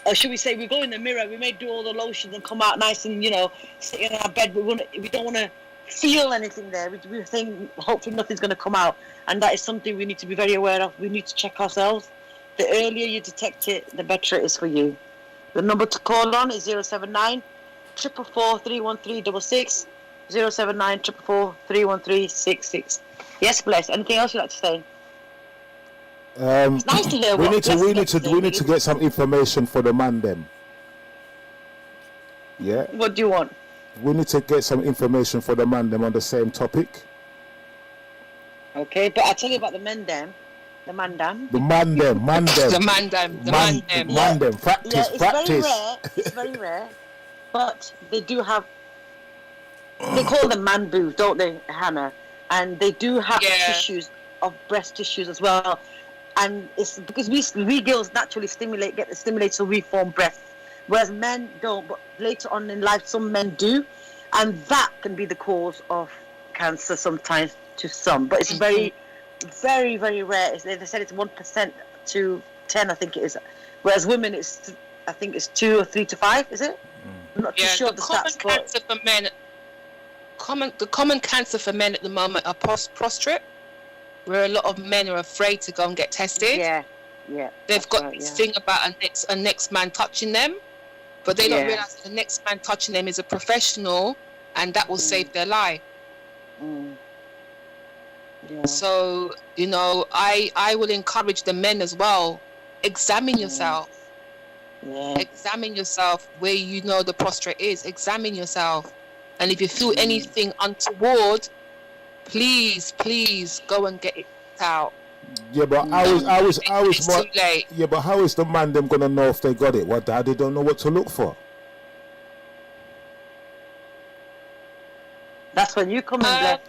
S1: or should we say, we go in the mirror, we may do all the lotions and come out nice and, you know, sit in our bed. We don't want to feel anything there. We think hopefully nothing's going to come out. And that is something we need to be very aware of. We need to check ourselves. The earlier you detect it, the better it is for you. The number to call on is 079 444 31366. 079 444 31366. Yes, Bless. Anything else you'd like to say? It's nice to hear
S2: we
S1: what
S2: need to
S1: Bless
S2: we
S1: gets
S2: need to
S1: say,
S2: we need to get some information for the man them. Yeah.
S1: What do you want?
S2: We need to get some information for the man them on the same topic.
S1: Okay, but I'll tell you about the men them. The man them.
S2: The man them.
S3: The man them.
S2: Practice.
S1: Very rare. It's very rare. But they do have. They call them man boobs, don't they, Hannah? And they do have tissues of breast tissues as well. And it's because we girls naturally get the stimulated to reform breasts, whereas men don't. But later on in life, some men do, and that can be the cause of cancer sometimes to some. But it's very, very, very rare. They said it's 1% to 10, I think it is. Whereas women, I think it's 2 or 3 to 5. Is it? I'm not too sure the stats.
S3: Cancer for men. The common cancer for men at the moment are prostrate, where a lot of men are afraid to go and get tested.
S1: Yeah.
S3: They've got this thing about a next man touching them, but they don't realize the next man touching them is a professional, and that will save their life.
S1: Yeah.
S3: So, I will encourage the men as well. Examine yourself.
S1: Yeah.
S3: Examine yourself where the prostrate is. Examine yourself. And if you feel anything untoward, please go and get it out.
S2: Yeah, but I was
S3: too late.
S2: Yeah, but how is the man them gonna know if they got it? What, they don't know what to look for?
S1: That's when you come in, Bless.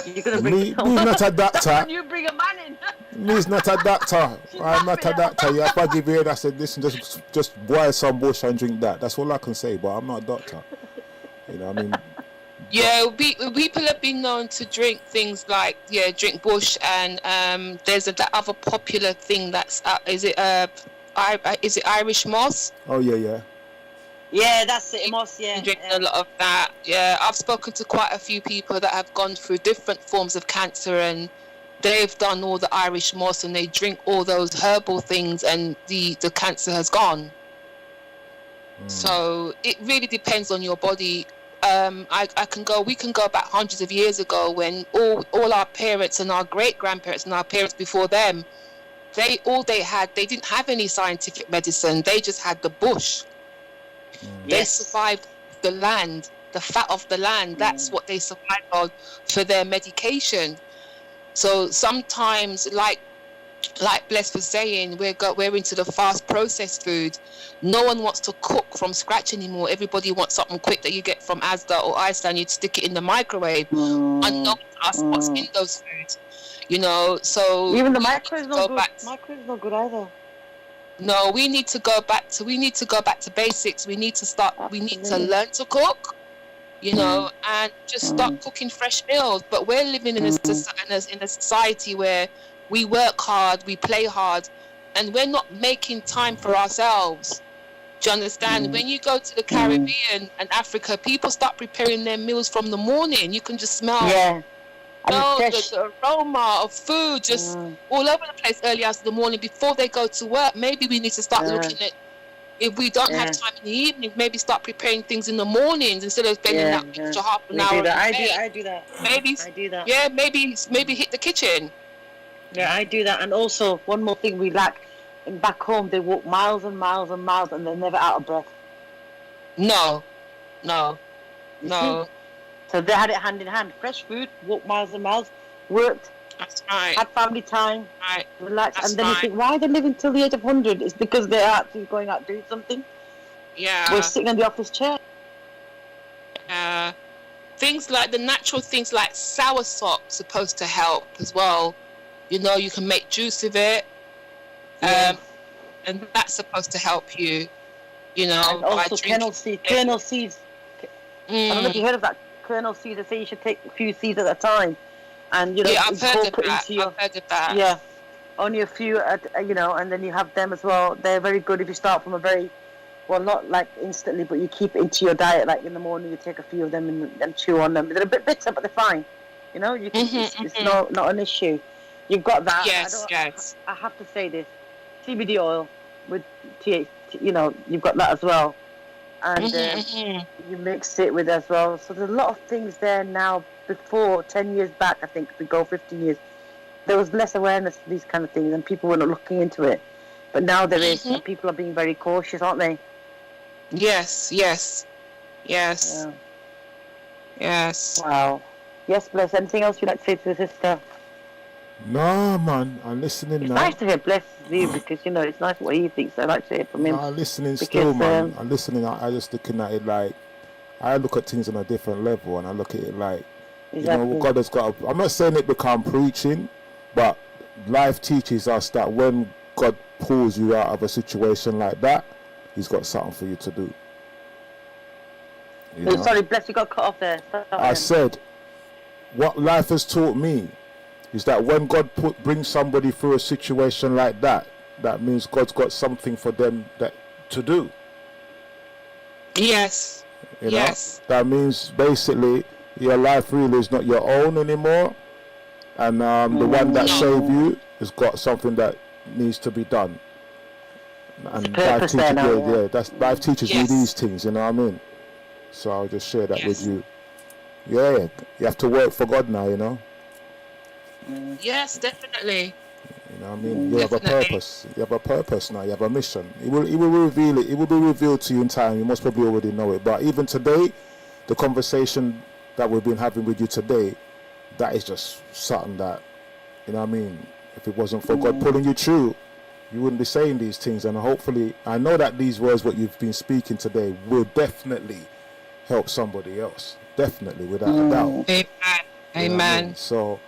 S1: You're gonna bring
S2: me not a doctor.
S1: That's when you bring a man in.
S2: Me's not a doctor. I'm not a doctor. Yeah, if I give you I said, listen, just boil some bush and drink that. That's all I can say. But I'm not a doctor. You know what I mean?
S3: Yeah, people have been known to drink things like drink bush, and there's that other popular thing that's is it Irish moss?
S2: Oh yeah.
S1: Yeah, that's it, moss. Yeah,
S3: drinking a lot of that. Yeah, I've spoken to quite a few people that have gone through different forms of cancer, and they've done all the Irish moss, and they drink all those herbal things, and the cancer has gone. So it really depends on your body. We can go back hundreds of years ago when all our parents and our great grandparents and our parents before them, they didn't have any scientific medicine. They just had the bush. They survived the land, the fat of the land. That's what they survived on for their medication. So sometimes, like Bless was saying, we're into the fast processed food. No one wants to cook from scratch anymore. Everybody wants something quick that you get from Asda or Iceland. You'd stick it in the microwave and not ask what's in those foods. So
S1: even the microwave is not good. Microwave is not good either.
S3: No, we need to go back to basics. We need to learn to cook, and just start cooking fresh meals. But we're living in a society where we work hard, we play hard, and we're not making time for ourselves. Do you understand? When you go to the Caribbean and Africa, people start preparing their meals from the morning. You can just smell the aroma of food just all over the place early hours of the morning before they go to work. Maybe we need to start looking at, if we don't have time in the evening, maybe start preparing things in the mornings instead of spending that extra half an hour.
S1: I do that.
S3: Maybe
S1: I do that.
S3: Yeah, maybe hit the kitchen.
S1: Yeah, I do that. And also, one more thing we lack, back home, they walk miles and miles and miles, and they're never out of breath.
S3: No.
S1: So they had it hand in hand. Fresh food, walked miles and miles, worked.
S3: That's right.
S1: Had family time, relaxed.
S3: That's
S1: and then you think, why are they living till the age of 100? It's because they're actually going out doing something.
S3: Yeah.
S1: We're sitting in the office chair.
S3: Things like the natural things like soursop supposed to help as well. You can make juice of it, and that's supposed to help you. And
S1: also kernel seeds. I don't know if you heard of that. Kernel seeds. They say you should take a few seeds at a time, and
S3: I've heard of that.
S1: Yeah, only a few, and then you have them as well. They're very good if you start from a very, not like instantly, but you keep it into your diet. Like in the morning, you take a few of them and chew on them. They're a bit bitter, but they're fine. You can. It's not an issue. You've got that.
S3: Yes.
S1: I have to say this: CBD oil with THC you've got that as well, and
S3: Mm-hmm.
S1: you mix it with as well. So there's a lot of things there now. Before 10 years back, I think if we go 15 years, there was less awareness of these kind of things, and people were not looking into it. But now there is, and people are being very cautious, aren't they?
S3: Yes.
S1: Yeah.
S3: Yes.
S1: Wow. Yes, Bless. Anything else you'd like to say to the sister?
S2: No, man, I'm listening
S1: It's
S2: now.
S1: nice to hear Bless view because it's nice what he thinks. I like to hear from him.
S2: No, I'm listening
S1: because,
S2: still, man. I'm listening. I just looking at it like, I look at things on a different level, and I look at it like,
S1: Exactly.
S2: God has got. I'm not saying it become preaching, but life teaches us that when God pulls you out of a situation like that, He's got something for you to do.
S1: Sorry, Bless, you got cut off there.
S2: I said, what life has taught me is that when God brings somebody through a situation like that, that means God's got something for them to do.
S3: Yes. Yes.
S2: That means basically your life really is not your own anymore, and the one that saved you has got something that needs to be done. And life teaches, life teaches you these things. You know what I mean? So I'll just share that with you. Yeah, you have to work for God now.
S3: Yes, definitely.
S2: You know what I mean? You have a purpose. You have a purpose now. You have a mission. He will reveal it. It will be revealed to you in time. You most probably already know it. But even today, the conversation that we've been having with you today, that is just something that, you know what I mean? If it wasn't for God pulling you through, you wouldn't be saying these things. And hopefully, I know that these words, what you've been speaking today, will definitely help somebody else. Definitely, without a doubt.
S3: Amen.
S2: So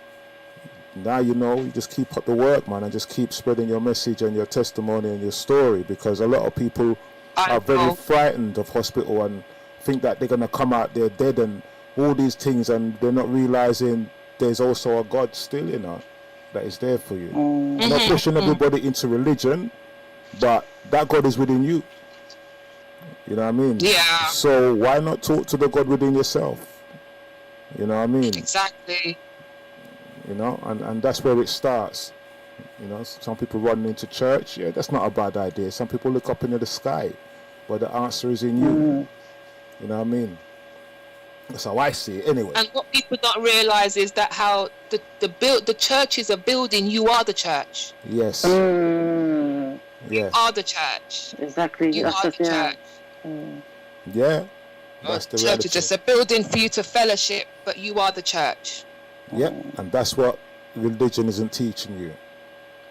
S2: now you just keep up the work, man, and just keep spreading your message and your testimony and your story, because a lot of people are very frightened of hospital and think that they're going to come out there dead and all these things, and they're not realizing there's also a God still, that is there for you. I'm not pushing everybody into religion, but that God is within you. You know what I mean?
S3: Yeah.
S2: So why not talk to the God within yourself? You know what I mean?
S3: Exactly.
S2: And that's where it starts. Some people run into church. Yeah, that's not a bad idea. Some people look up into the sky, but the answer is in you. You know what I mean? That's how I see it anyway.
S3: And what people don't realize is that how the church is a building. You are the church.
S2: Yes.
S3: You are the church.
S1: Exactly.
S3: You are the church.
S2: Yeah. That's the
S3: church
S2: reality.
S3: is just a building for you to fellowship, but you are the church.
S2: Yeah, and that's what religion isn't teaching you.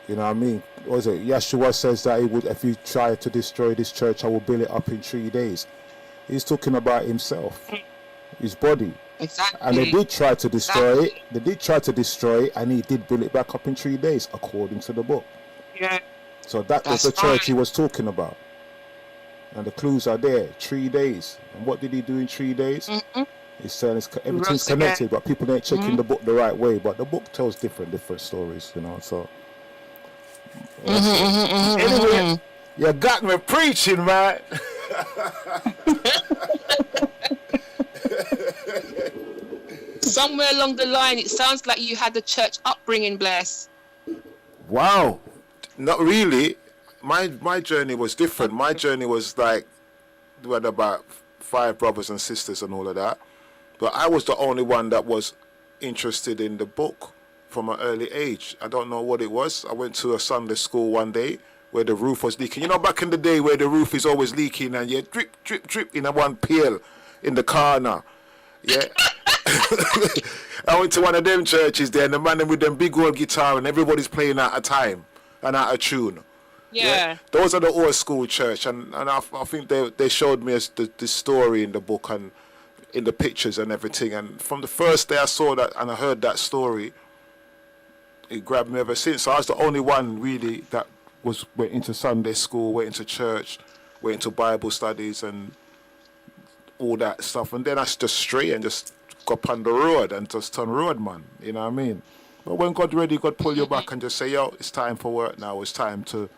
S2: You know what I mean? What is it? Yeshua says that if you try to destroy this church, I will build it up in 3 days. He's talking about himself, his body.
S3: Exactly.
S2: And they did try to destroy it. They did try to destroy it, and he did build it back up in 3 days, according to the book.
S3: Yeah.
S2: So that was the church he was talking about. And the clues are there. 3 days. And what did he do in 3 days? He's saying everything's connected, but people ain't checking the book the right way. But the book tells different stories, So anyway, you got me preaching, man.
S3: Somewhere along the line, it sounds like you had a church upbringing, Bless.
S2: Wow, not really. My journey was different. My journey was like, we had about 5 brothers and sisters and all of that. But I was the only one that was interested in the book from an early age. I don't know what it was. I went to a Sunday school one day where the roof was leaking. Back in the day where the roof is always leaking and you drip, drip, drip in a one pail in the corner. Yeah. I went to one of them churches there, and the man with them big old guitar and everybody's playing out of time and out of tune.
S3: Yeah.
S2: Those are the old school church, and I think they showed me the story in the book and in the pictures and everything. And from the first day I saw that and I heard that story, it grabbed me ever since. So I was the only one really that went into Sunday school, went into church, went into Bible studies and all that stuff. And then I just stray and just go up on the road and just turn road man. You know what I mean? But when God pull you back and just say, yo, it's time for work now. It's time to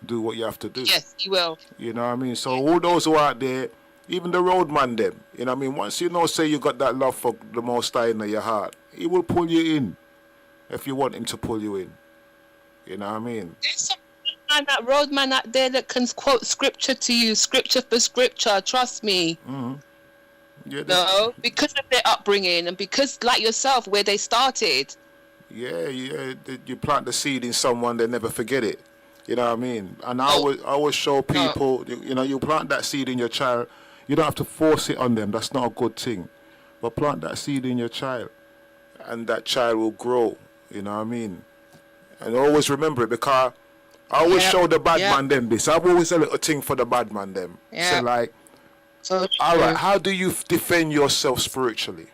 S2: do what you have to do.
S3: Yes, He will.
S2: You know what I mean? So all those who are out there, even the roadman them, you know what I mean? Once say you got that love for the Most High in your heart, He will pull you in if you want Him to pull you in. You know what I mean?
S3: There's some road man out there that can quote scripture to you, scripture for scripture. Trust me.
S2: Yeah,
S3: No, because of their upbringing and because, like yourself, where they started.
S2: yeah. You plant the seed in someone, they never forget it. You know what I mean? And I always show people, you know, you plant that seed in your child. You don't have to force it on them. That's not a good thing. But plant that seed in your child, and that child will grow. You know what I mean? And always remember it, because I always show the bad man them this. I've always a little thing for the bad man them. So like,
S3: so
S2: all right, how do you defend yourself spiritually?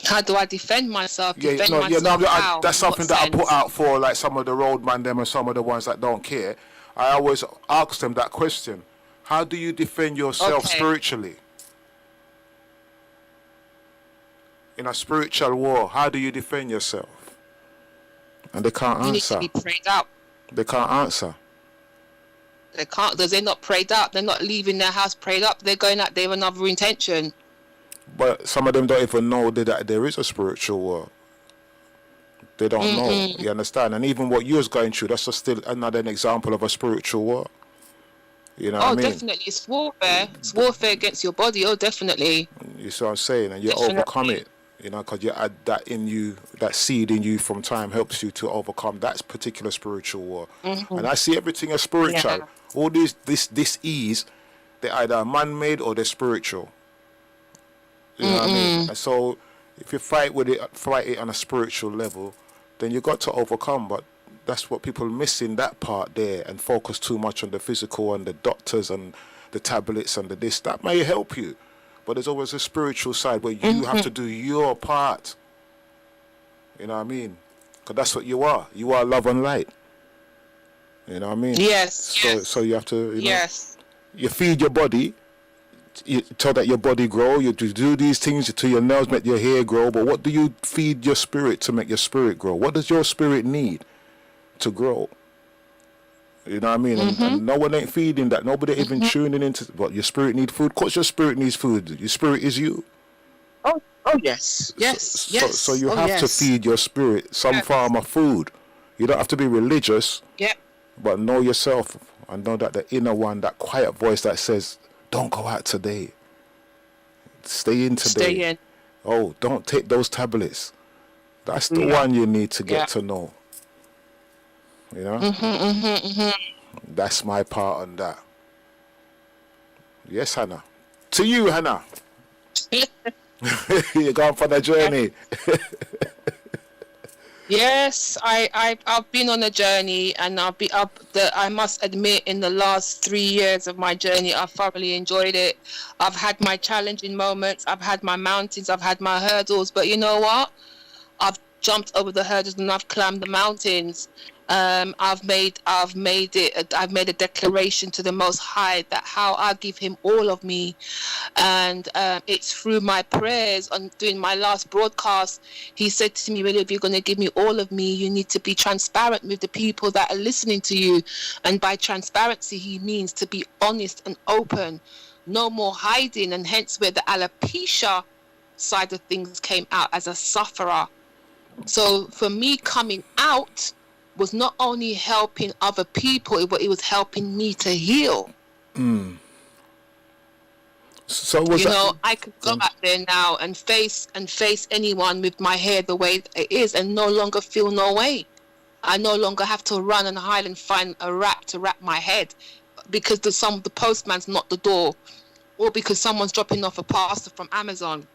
S3: How do I defend myself?
S2: That's something that I put out for like some of the roadman them and some of the ones that don't care. I always ask them that question. How do you defend yourself spiritually? In a spiritual war, how do you defend yourself? And they can't answer.
S3: You need to be prayed up.
S2: They can't answer.
S3: They can't, because they're not prayed up. They're not leaving their house prayed up. They're going out there with another intention.
S2: But some of them don't even know that there is a spiritual war. They don't know. You understand? And even what you're going through, that's just still another example of a spiritual war. You know what I mean?
S3: Definitely. It's warfare. It's warfare against your body. Oh, definitely.
S2: You see what I'm saying? And you overcome it. You know, because you add that in you, that seed in you from time helps you to overcome that particular spiritual war. And I see everything as spiritual.
S3: Yeah.
S2: All this ease, they're either man-made or they're spiritual. You know what I mean? And so if you fight it on a spiritual level, then you got to overcome. But that's what people miss in that part there, and focus too much on the physical and the doctors and the tablets and the this. That may help you, but there's always a spiritual side where you have to do your part. You know what I mean? Because that's what you are. You are love and light. You know what I mean?
S3: Yes.
S2: So you have to, you feed your body, so that your body grow. You do these things to your nails, make your hair grow. But what do you feed your spirit to make your spirit grow? What does your spirit need to grow? You know what I mean? And no one ain't feeding that. Nobody even tuning into what your spirit need food. Of course your spirit needs food. Your spirit is you.
S3: Oh yes.
S2: So you have to feed your spirit some form of food. You don't have to be religious.
S3: Yep.
S2: But know yourself and know that the inner one, that quiet voice that says, don't go out today. Stay in today.
S3: Stay in.
S2: Oh, don't take those tablets. That's the one you need to get to know. You know? That's my part on that. Yes, Hanna. To you, Hanna. You're going for the journey.
S3: Yes, I've been on a journey, and I must admit, in the last 3 years of my journey, I've thoroughly enjoyed it. I've had my challenging moments, I've had my mountains, I've had my hurdles, but you know what? I've jumped over the hurdles and I've climbed the mountains. I've made a declaration to the Most High that how I give Him all of me, and it's through my prayers. On doing my last broadcast, He said to me, "Well, if you're going to give me all of me, you need to be transparent with the people that are listening to you." And by transparency, He means to be honest and open, no more hiding, and hence where the alopecia side of things came out as a sufferer. So for me, coming out was not only helping other people, but it was helping me to heal.
S2: So was
S3: I could go out there now and face anyone with my hair the way it is, and no longer feel no way. I no longer have to run and hide and find a wrap to wrap my head because the postman's not the door, or because someone's dropping off a parcel from Amazon.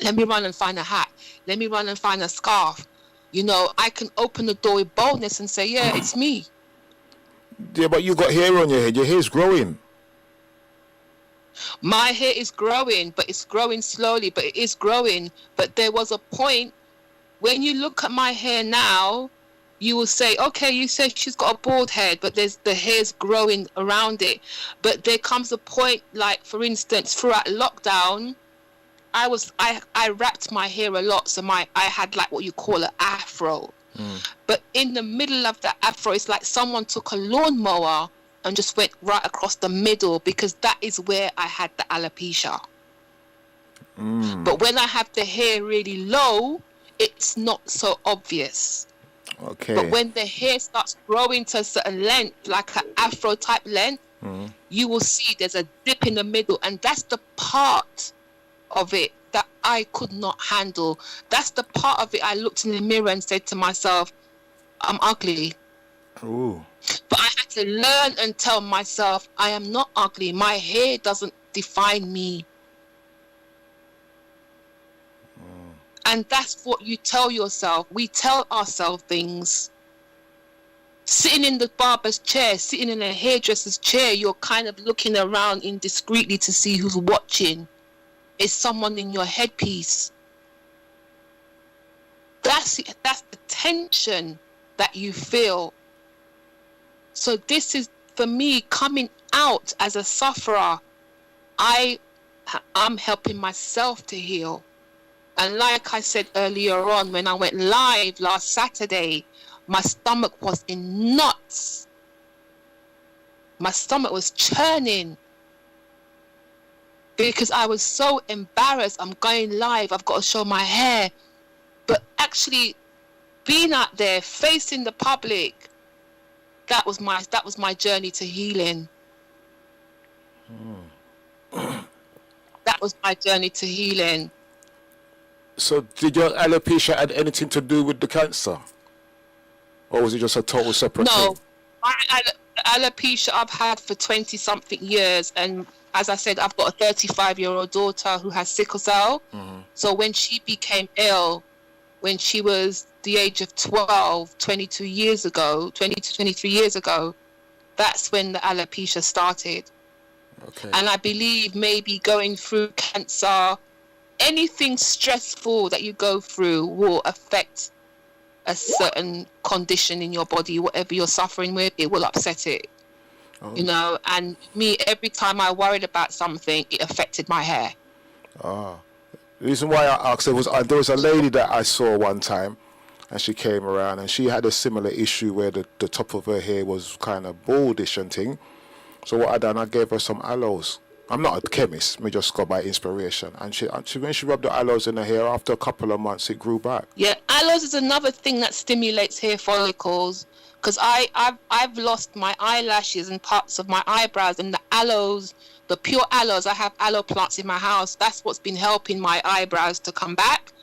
S3: Let me run and find a hat. Let me run and find a scarf. I can open the door with boldness and say, yeah, it's me.
S2: Yeah, but you got hair on your head. Your hair's growing.
S3: My hair is growing, but it's growing slowly, but it is growing. But there was a point when you look at my hair now, you will say, okay, you said she's got a bald head, but the hair's growing around it. But there comes a point, like, for instance, throughout lockdown, I wrapped my hair a lot, so I had like what you call an afro. But in the middle of the afro, it's like someone took a lawnmower and just went right across the middle, because that is where I had the alopecia. But when I have the hair really low, it's not so obvious.
S2: Okay.
S3: But when the hair starts growing to a certain length, like an afro type length, you will see there's a dip in the middle, and that's the part of it that I could not handle. That's the part of it I looked in the mirror and said to myself, I'm ugly.
S2: Ooh.
S3: But I had to learn and tell myself, I am not ugly. My hair doesn't define me. And that's what you tell yourself. We tell ourselves things. Sitting in the barber's chair, sitting in a hairdresser's chair, you're kind of looking around indiscreetly to see who's watching. Is someone in your headpiece? That's the tension that you feel. So this is, for me, coming out as a sufferer. I'm helping myself to heal. And like I said earlier on, when I went live last Saturday, my stomach was in knots. My stomach was churning because I was so embarrassed. I'm going live. I've got to show my hair. But actually being out there, facing the public, that was my journey to healing. That was my journey to healing.
S2: So did your alopecia had anything to do with the cancer? Or was it just a total separate
S3: No,
S2: thing?
S3: my alopecia I've had for 20-something years. And as I said, I've got a 35-year-old daughter who has sickle cell. So when she became ill, when she was the age of 22 years ago, 20 to 23 years ago, that's when the alopecia started.
S2: Okay.
S3: And I believe maybe going through cancer, anything stressful that you go through will affect a certain condition in your body. Whatever you're suffering with, it will upset it. You know, and me, every time I worried about something, it affected my hair.
S2: The reason why I asked, there was a lady that I saw one time, and she came around, and she had a similar issue where the top of her hair was kind of baldish and thing. So what I done, I gave her some aloes. I'm not a chemist, me just go by inspiration. And she when she rubbed the aloes in her hair, after a couple of months, it grew back.
S3: Yeah, aloes is another thing that stimulates hair follicles. Because I've lost my eyelashes and parts of my eyebrows, and the aloes, the pure aloes, I have aloe plants in my house. That's what's been helping my eyebrows to come back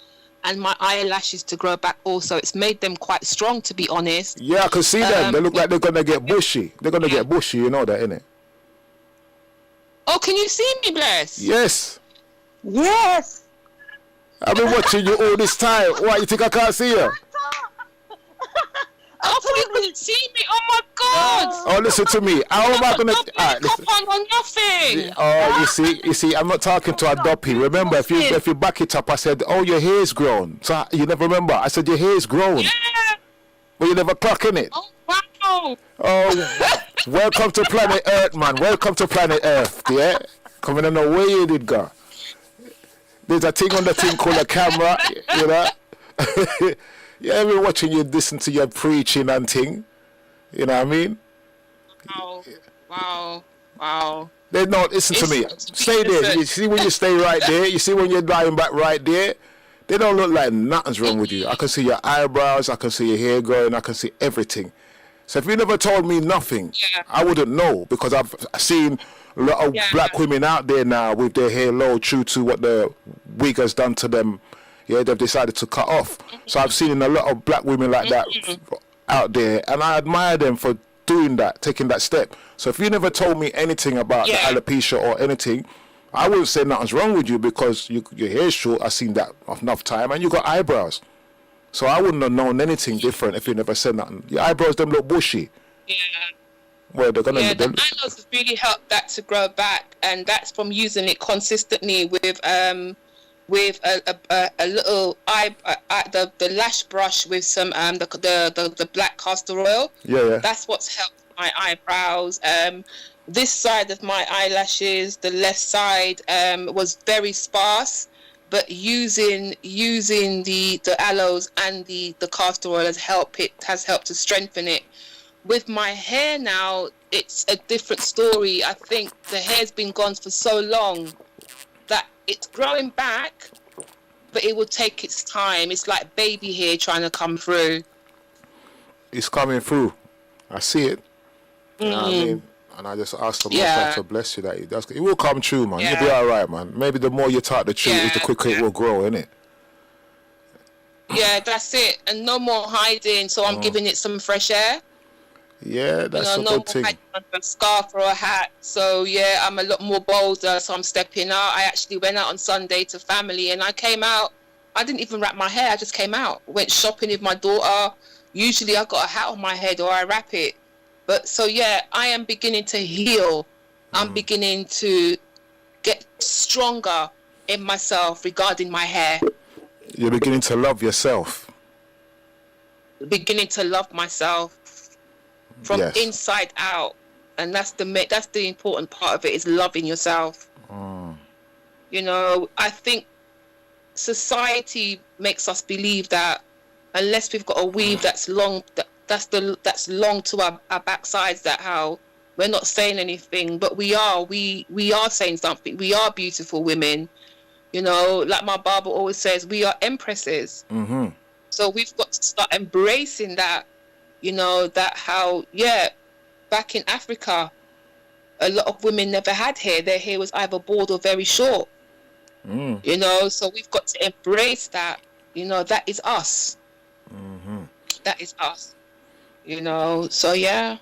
S3: and my eyelashes to grow back also. It's made them quite strong, to be honest.
S2: Yeah, I can see them. They look like they're going to get bushy. They're going to get bushy, you know that, innit?
S3: Oh, can you see me, Bless?
S2: Yes.
S1: Yes.
S2: I've been watching you all this time. Why, you think I can't see you?
S3: I thought you couldn't see me. Oh my God!
S2: Oh, listen to me. How am I gonna? Alright, listen.
S3: On nothing.
S2: Oh, you see, I'm not talking to a duppy. Remember, if you back it up, I said, oh, your hair's grown. So you never remember. I said your hair's grown.
S3: Yeah.
S2: But you never clocking it.
S3: Oh wow.
S2: Oh, welcome to planet Earth, man. Welcome to planet Earth. Yeah, coming on the way you did go. There's a thing on the thing called a camera. You know. Yeah, I've been watching you listen to your preaching and thing. You know what I mean?
S3: Wow.
S2: They don't listen to me. Stay there. You see when you stay right there? You see when you're lying back right there? They don't look like nothing's wrong with you. I can see your eyebrows. I can see your hair growing. I can see everything. So if you never told me nothing, I wouldn't know, because I've seen a lot of black women out there now with their hair low due to what the wig has done to them. Yeah, they've decided to cut off. So I've seen a lot of black women like that out there, and I admire them for doing that, taking that step. So if you never told me anything about the alopecia or anything, I wouldn't say nothing's wrong with you, because your hair's short. I've seen that enough time, and you got eyebrows. So I wouldn't have known anything different if you never said nothing. Your eyebrows them look bushy.
S3: Yeah.
S2: Well, they're gonna.
S3: Yeah, the aloes has really helped that to grow back, and that's from using it consistently with a little the lash brush with some the black castor oil.
S2: Yeah.
S3: That's what's helped my eyebrows. This side of my eyelashes, the left side, was very sparse, but using the aloes and the castor oil has helped to strengthen it. With my hair now, it's a different story. I think the hair's been gone for so long that it's growing back, but it will take its time. It's like baby hair trying to come through.
S2: it's coming through. I see it. You know what I mean? And I just ask the Most High to bless you that it will come true, man. You'll be all right, man. Maybe the more you talk the truth, the quicker it will grow, innit?
S3: Yeah, that's it. And no more hiding. So I'm giving it some fresh air.
S2: Yeah, that's a
S3: no
S2: good thing.
S3: more hiding under a scarf or a hat. So yeah, I'm a lot more bolder. So I'm stepping out. I actually went out on Sunday to family, and I came out. I didn't even wrap my hair. I just came out. Went shopping with my daughter. Usually I got a hat on my head or I wrap it. But so yeah, I am beginning to heal. I'm beginning to get stronger in myself regarding my hair.
S2: You're beginning to love yourself.
S3: Beginning to love myself from inside out, and that's the important part of it, is loving yourself. You know, I think society makes us believe that unless we've got a weave that's long, that's long to our backsides, that how we're not saying anything, but we are saying something. We are beautiful women. You know, like my barber always says, we are empresses. So we've got to start embracing that, you know, that how, back in Africa, a lot of women never had hair. Their hair was either bald or very short. You know, so we've got to embrace that. You know, that is us. That is us. You know, so yeah.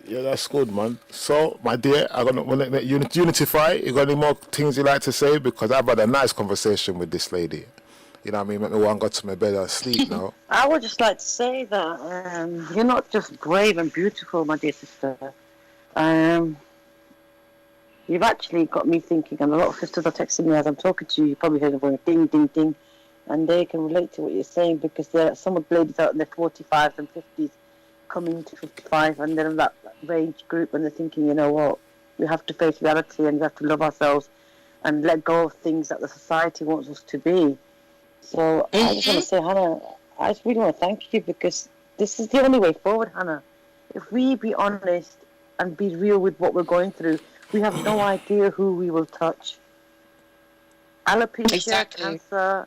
S2: Yeah, that's good, man. So, my dear, I'm gonna let Unityfy. You got any more things you like to say? Because I've had a nice conversation with this lady. You know what I mean? Make me want to go to my bed and sleep now.
S1: I would just like to say that you're not just brave and beautiful, my dear sister. You've actually got me thinking, and a lot of sisters are texting me as I'm talking to you. You probably heard the word ding, ding, ding, and they can relate to what you're saying, because there are some of the ladies out in their 45s and 50s coming to 55, and they're in that range group, and they're thinking, you know what, we have to face reality, and we have to love ourselves and let go of things that the society wants us to be. So I just want to say, Hannah, I just really want to thank you, because this is the only way forward, Hannah. If we be honest and be real with what we're going through, we have no idea who we will touch. Alopecia, cancer,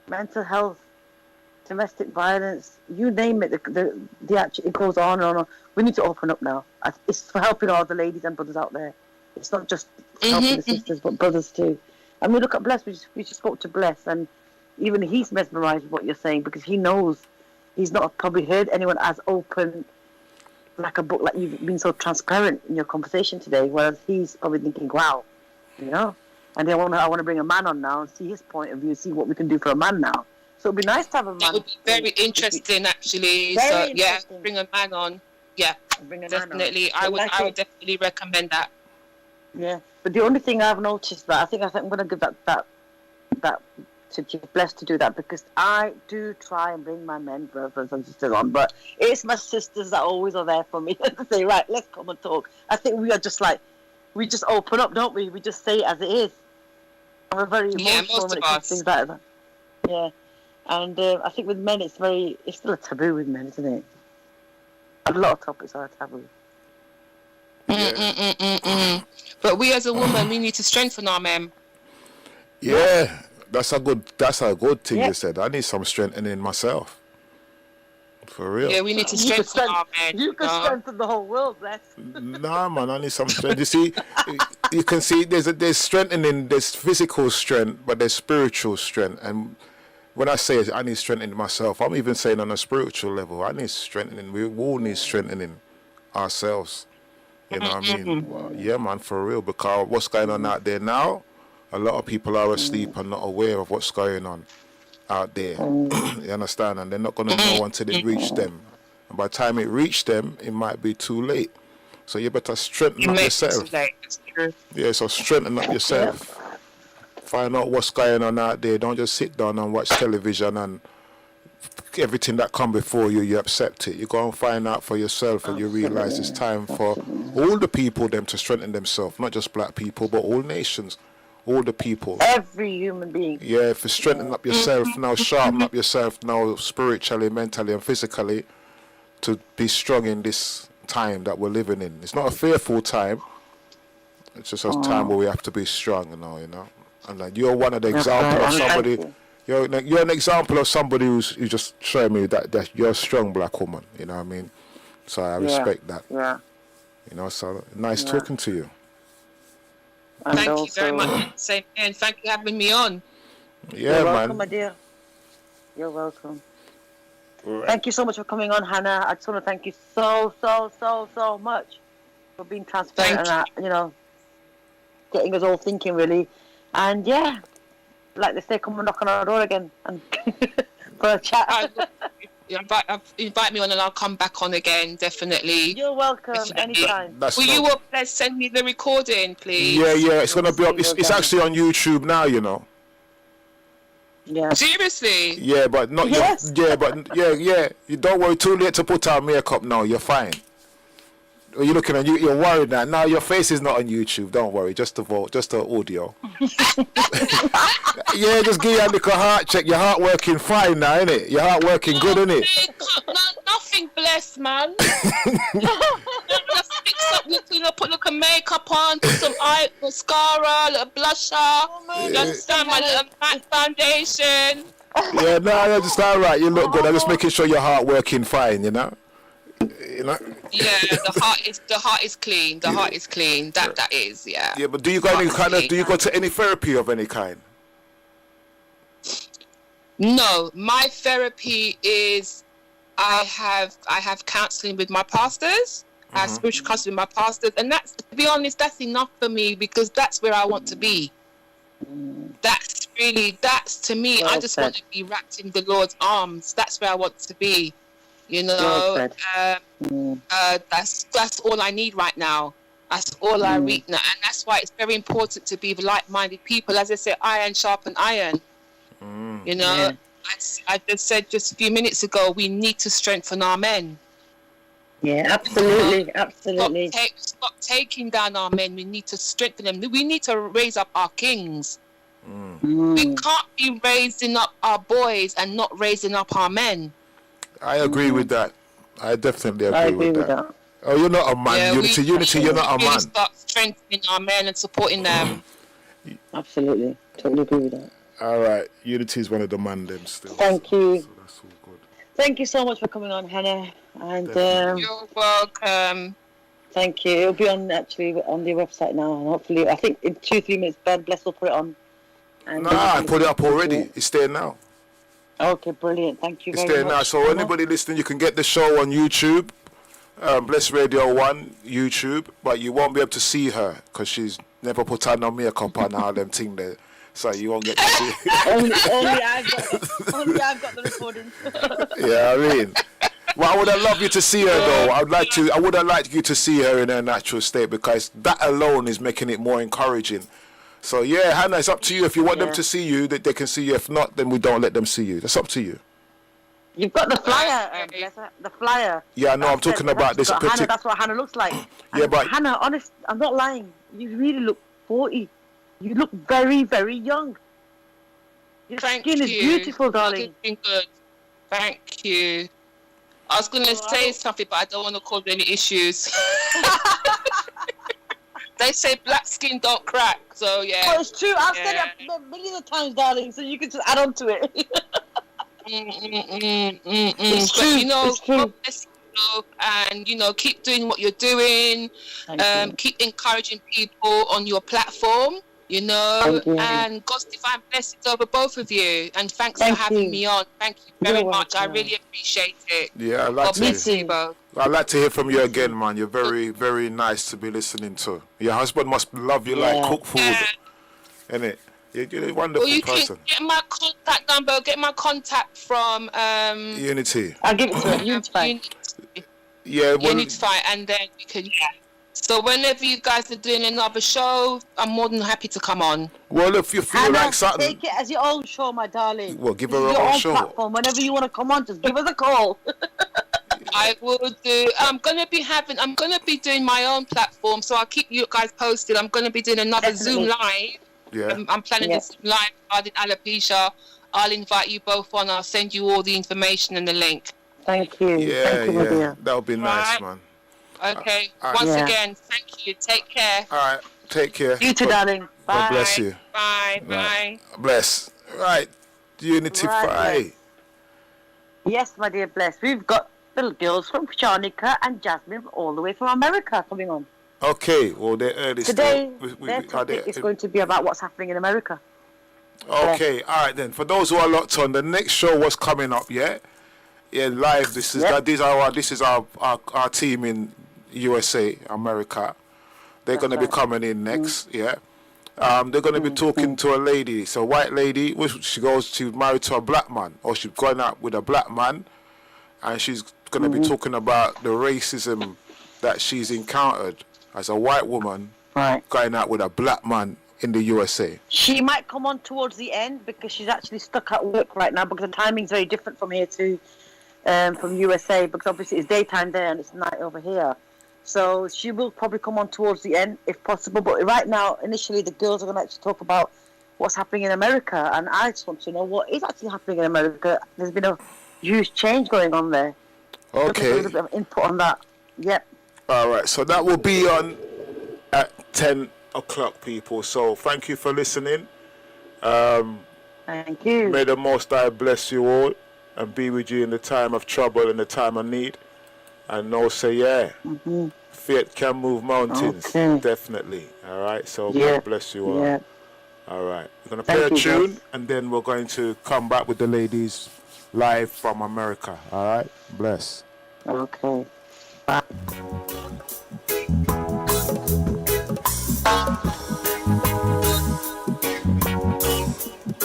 S1: mental health, domestic violence, you name it, the actual, it goes on and on. We need to open up now. It's for helping all the ladies and brothers out there. It's not just helping the sisters, but brothers too. And we look at Bless, we just spoke to Bless, and even he's mesmerized with what you're saying, because he knows he's not probably heard anyone as open, like a book, like you've been so transparent in your conversation today, whereas he's probably thinking, wow, you know. And I want to bring a man on now and see his point of view, see what we can do for a man now. So it'd be nice to have a man.
S3: It would be very interesting, actually.
S1: Very
S3: so
S1: interesting.
S3: Bring a man on. Yeah, definitely. I would definitely recommend that.
S1: Yeah, but the only thing I've noticed, that I think I'm going to give that to give Bless to do that, because I do try and bring my men brothers and sisters on, but it's my sisters that always are there for me to say, right, let's come and talk. I think we are just like, we just open up, don't we? We just say it as it is. And we're very emotional when it comes to things like that. Yeah, and I think with men, it's still a taboo with men, isn't it? A lot of topics are a taboo.
S3: But we as a woman, we need to strengthen our men.
S2: Yeah, that's a good thing you said. I need some strengthening myself. For real.
S3: Yeah, we need to strengthen our men.
S1: You can strengthen the whole world, Bless.
S2: Nah, man, I need some strength. You see, you can see there's strengthening, there's physical strength, but there's spiritual strength. And when I say I need strengthening myself, I'm even saying on a spiritual level, I need strengthening. We all need strengthening ourselves. You know what I mean? Well, yeah, man, for real. Because what's going on out there now, a lot of people are asleep and not aware of what's going on out there. You understand? And they're not going to know until it reaches them. And by the time it reaches them, it might be too late. So you better strengthen up yourself. Yeah, so strengthen up yourself. Find out what's going on out there. Don't just sit down and watch television and everything that come before you, you accept it. You go and find out for yourself, and you realize it's time for all the people them to strengthen themselves, not just black people, but all nations, all the people.
S1: Every human being.
S2: Yeah, if you strengthen up yourself now, sharpen up yourself now, spiritually, mentally, and physically, to be strong in this time that we're living in. It's not a fearful time. It's just a time where we have to be strong, you know. And like, you're one of the examples of somebody. you're an example of somebody who's just showing me that you're a strong black woman. You know what I mean? So I respect that.
S1: Yeah.
S2: You know, so nice talking to you.
S1: And
S3: Thank
S1: also,
S3: you very much. Same, and thank you for having me on.
S2: Yeah,
S1: you're welcome,
S2: man.
S1: my dear. You're welcome.
S2: Right.
S1: Thank you so much for coming on, Hannah. I just want to thank you so much for being transparent and getting us all thinking, really. And yeah, like they say, come and knock on our door again and for a chat.
S3: Invite me on and I'll come back on again, definitely.
S1: You're welcome,
S3: Definitely.
S1: anytime.
S3: Will you all please send me the recording, please?
S2: Yeah, it's gonna be up. It's actually on YouTube now, you know.
S1: Yeah.
S3: Seriously?
S2: Yeah, but not
S1: Yes.
S2: yeah. You don't worry. Too late to put on makeup now. You're fine. You're looking at you. You're worried now. Now your face is not on YouTube. Don't worry. Just the audio. Yeah, just give you a little heart check. Your heart working fine now, isn't it? Your heart working good, isn't it?
S3: Nothing blessed, man. Just fix up, put a little makeup on, put some eye mascara, a little blusher. You understand? My little matte foundation.
S2: Yeah, no, that's just all right. You look good. I'm just making sure your heart working fine. You know.
S3: Yeah, the heart is clean. The heart is clean. That is, yeah.
S2: Yeah, but do you go do you go to any therapy of any kind?
S3: No, my therapy is I have counselling with my pastors. I have spiritual counselling with my pastors, and that's, to be honest, that's enough for me, because that's where I want to be. That's to me.
S1: Well
S3: I just
S1: said.
S3: want to be wrapped in the Lord's arms. That's where I want to be. You know, that's all I need right now. That's all I read now, and that's why it's very important to be with like-minded people. As I say, iron sharpen iron. You know, I just said just a few minutes ago, we need to strengthen our men.
S1: Yeah, absolutely.
S3: Stop taking down our men. We need to strengthen them. We need to raise up our kings. We can't be raising up our boys and not raising up our men.
S2: I agree with that. I definitely agree with that. Oh, you're not a man.
S3: Yeah,
S2: Unity, you're not a man.
S3: Start strengthening our men and supporting them.
S1: Absolutely. Totally agree with that.
S2: All right. Unity is one of the man them still.
S1: Thank you.
S2: So that's all good.
S1: Thank you so much for coming on, Hannah. And
S3: You're welcome.
S1: thank you. It'll be on the website now, and hopefully, I think in 2-3 minutes, Ben Bless will put it on. And
S2: I put it up already. It's there now.
S1: Okay, brilliant. Thank you
S2: It's
S1: very
S2: there
S1: much.
S2: now. So anybody listening, you can get the show on YouTube, Bless Radio 1 YouTube, but you won't be able to see her because she's never put on no makeup on all them thing there. So you won't get to see.
S1: only I've got the recording.
S2: Yeah, I mean. Well, I would have loved you to see her though. I would have liked you to see her in her natural state, because that alone is making it more encouraging. So yeah, Hannah, it's up to you. If you want them to see you, that they can see you. If not, then we don't let them see you. That's up to you.
S1: You've got the flyer, the flyer.
S2: Yeah, I know. I'm talking about this
S1: Hannah,
S2: particular.
S1: that's what Hannah looks like.
S2: Yeah, but
S1: Hannah, honest, I'm not lying. You really look 40. You look very, very young. Your skin is beautiful, darling.
S3: Looking good. Thank you. I was going to say something, but I don't want to cause any issues. They say black skin don't crack, so yeah.
S1: Oh, it's true. I've said it millions of times, darling, so you can just add on to it. It's true.
S3: But, you know,
S1: it's true.
S3: God bless you, and, you know, keep doing what you're doing. Keep encouraging people on your platform, you know, and God's divine blessings over both of you. And thanks for having me on. Thank you very much. I really appreciate it.
S2: Yeah, I'd like to hear from you again, man. You're very, very nice to be listening to. Your husband must love you like cook food, innit? You're a wonderful person.
S3: Get my contact number. Get my contact from
S2: Unity.
S1: I'll give it to her. Unityfy.
S3: Unityfy, and then we can. So whenever you guys are doing another show, I'm more than happy to come on.
S2: Well, if you feel like something,
S1: take it as your own show, my darling.
S2: Well, give her her own show.
S1: Platform. Whenever you want to come on, just give us a call.
S3: I will do. I'm gonna be doing my own platform, so I'll keep you guys posted. I'm gonna be doing another Zoom live.
S2: Yeah.
S3: I'm planning to Zoom live regarding alopecia. I'll invite you both on. I'll send you all the information and the link.
S1: Thank you. Thank you, dear.
S2: That would be nice, man.
S3: Okay. Once again, thank you. Take care.
S2: All right. Take care.
S1: You too, darling. Bye.
S2: God bless you.
S3: Bye.
S2: Right. Bless. Right. Unityfy.
S1: Right, yes, my dear Bless. We've got little girls from Shanika and Jasmine all the way from America coming on.
S2: Okay, well, they're early
S1: Today,
S2: still.
S1: their topic is going to be about what's happening in America.
S2: Okay, all right then. For those who are locked on, the next show was coming up, yeah? Yeah, live. This is our team in USA, America. They're going to be coming in next, yeah? They're going to be talking to a lady. It's a white lady. She's married to a black man, or she's gone out with a black man, and she's going to be talking about the racism that she's encountered as a white woman going out with a black man in the USA.
S1: She might come on towards the end because she's actually stuck at work right now because the timing's very different from here to from USA, because obviously it's daytime there and it's night over here. So she will probably come on towards the end if possible. But right now, initially, the girls are going to actually talk about what's happening in America. And I just want to know what is actually happening in America. There's been a huge change going on there.
S2: Okay.
S1: A little bit of input on that. Yep.
S2: All right. So that will be on at 10 o'clock, people. So thank you for listening.
S1: Thank you.
S2: May the Most High bless you all and be with you in the time of trouble and the time of need. And know, say, faith can move mountains. Okay. Definitely. All right. So God bless you all. Yeah. All right. We're going to play a tune, and then we're going to come back with the ladies live from America. All right. Bless.
S1: Okay. Bye.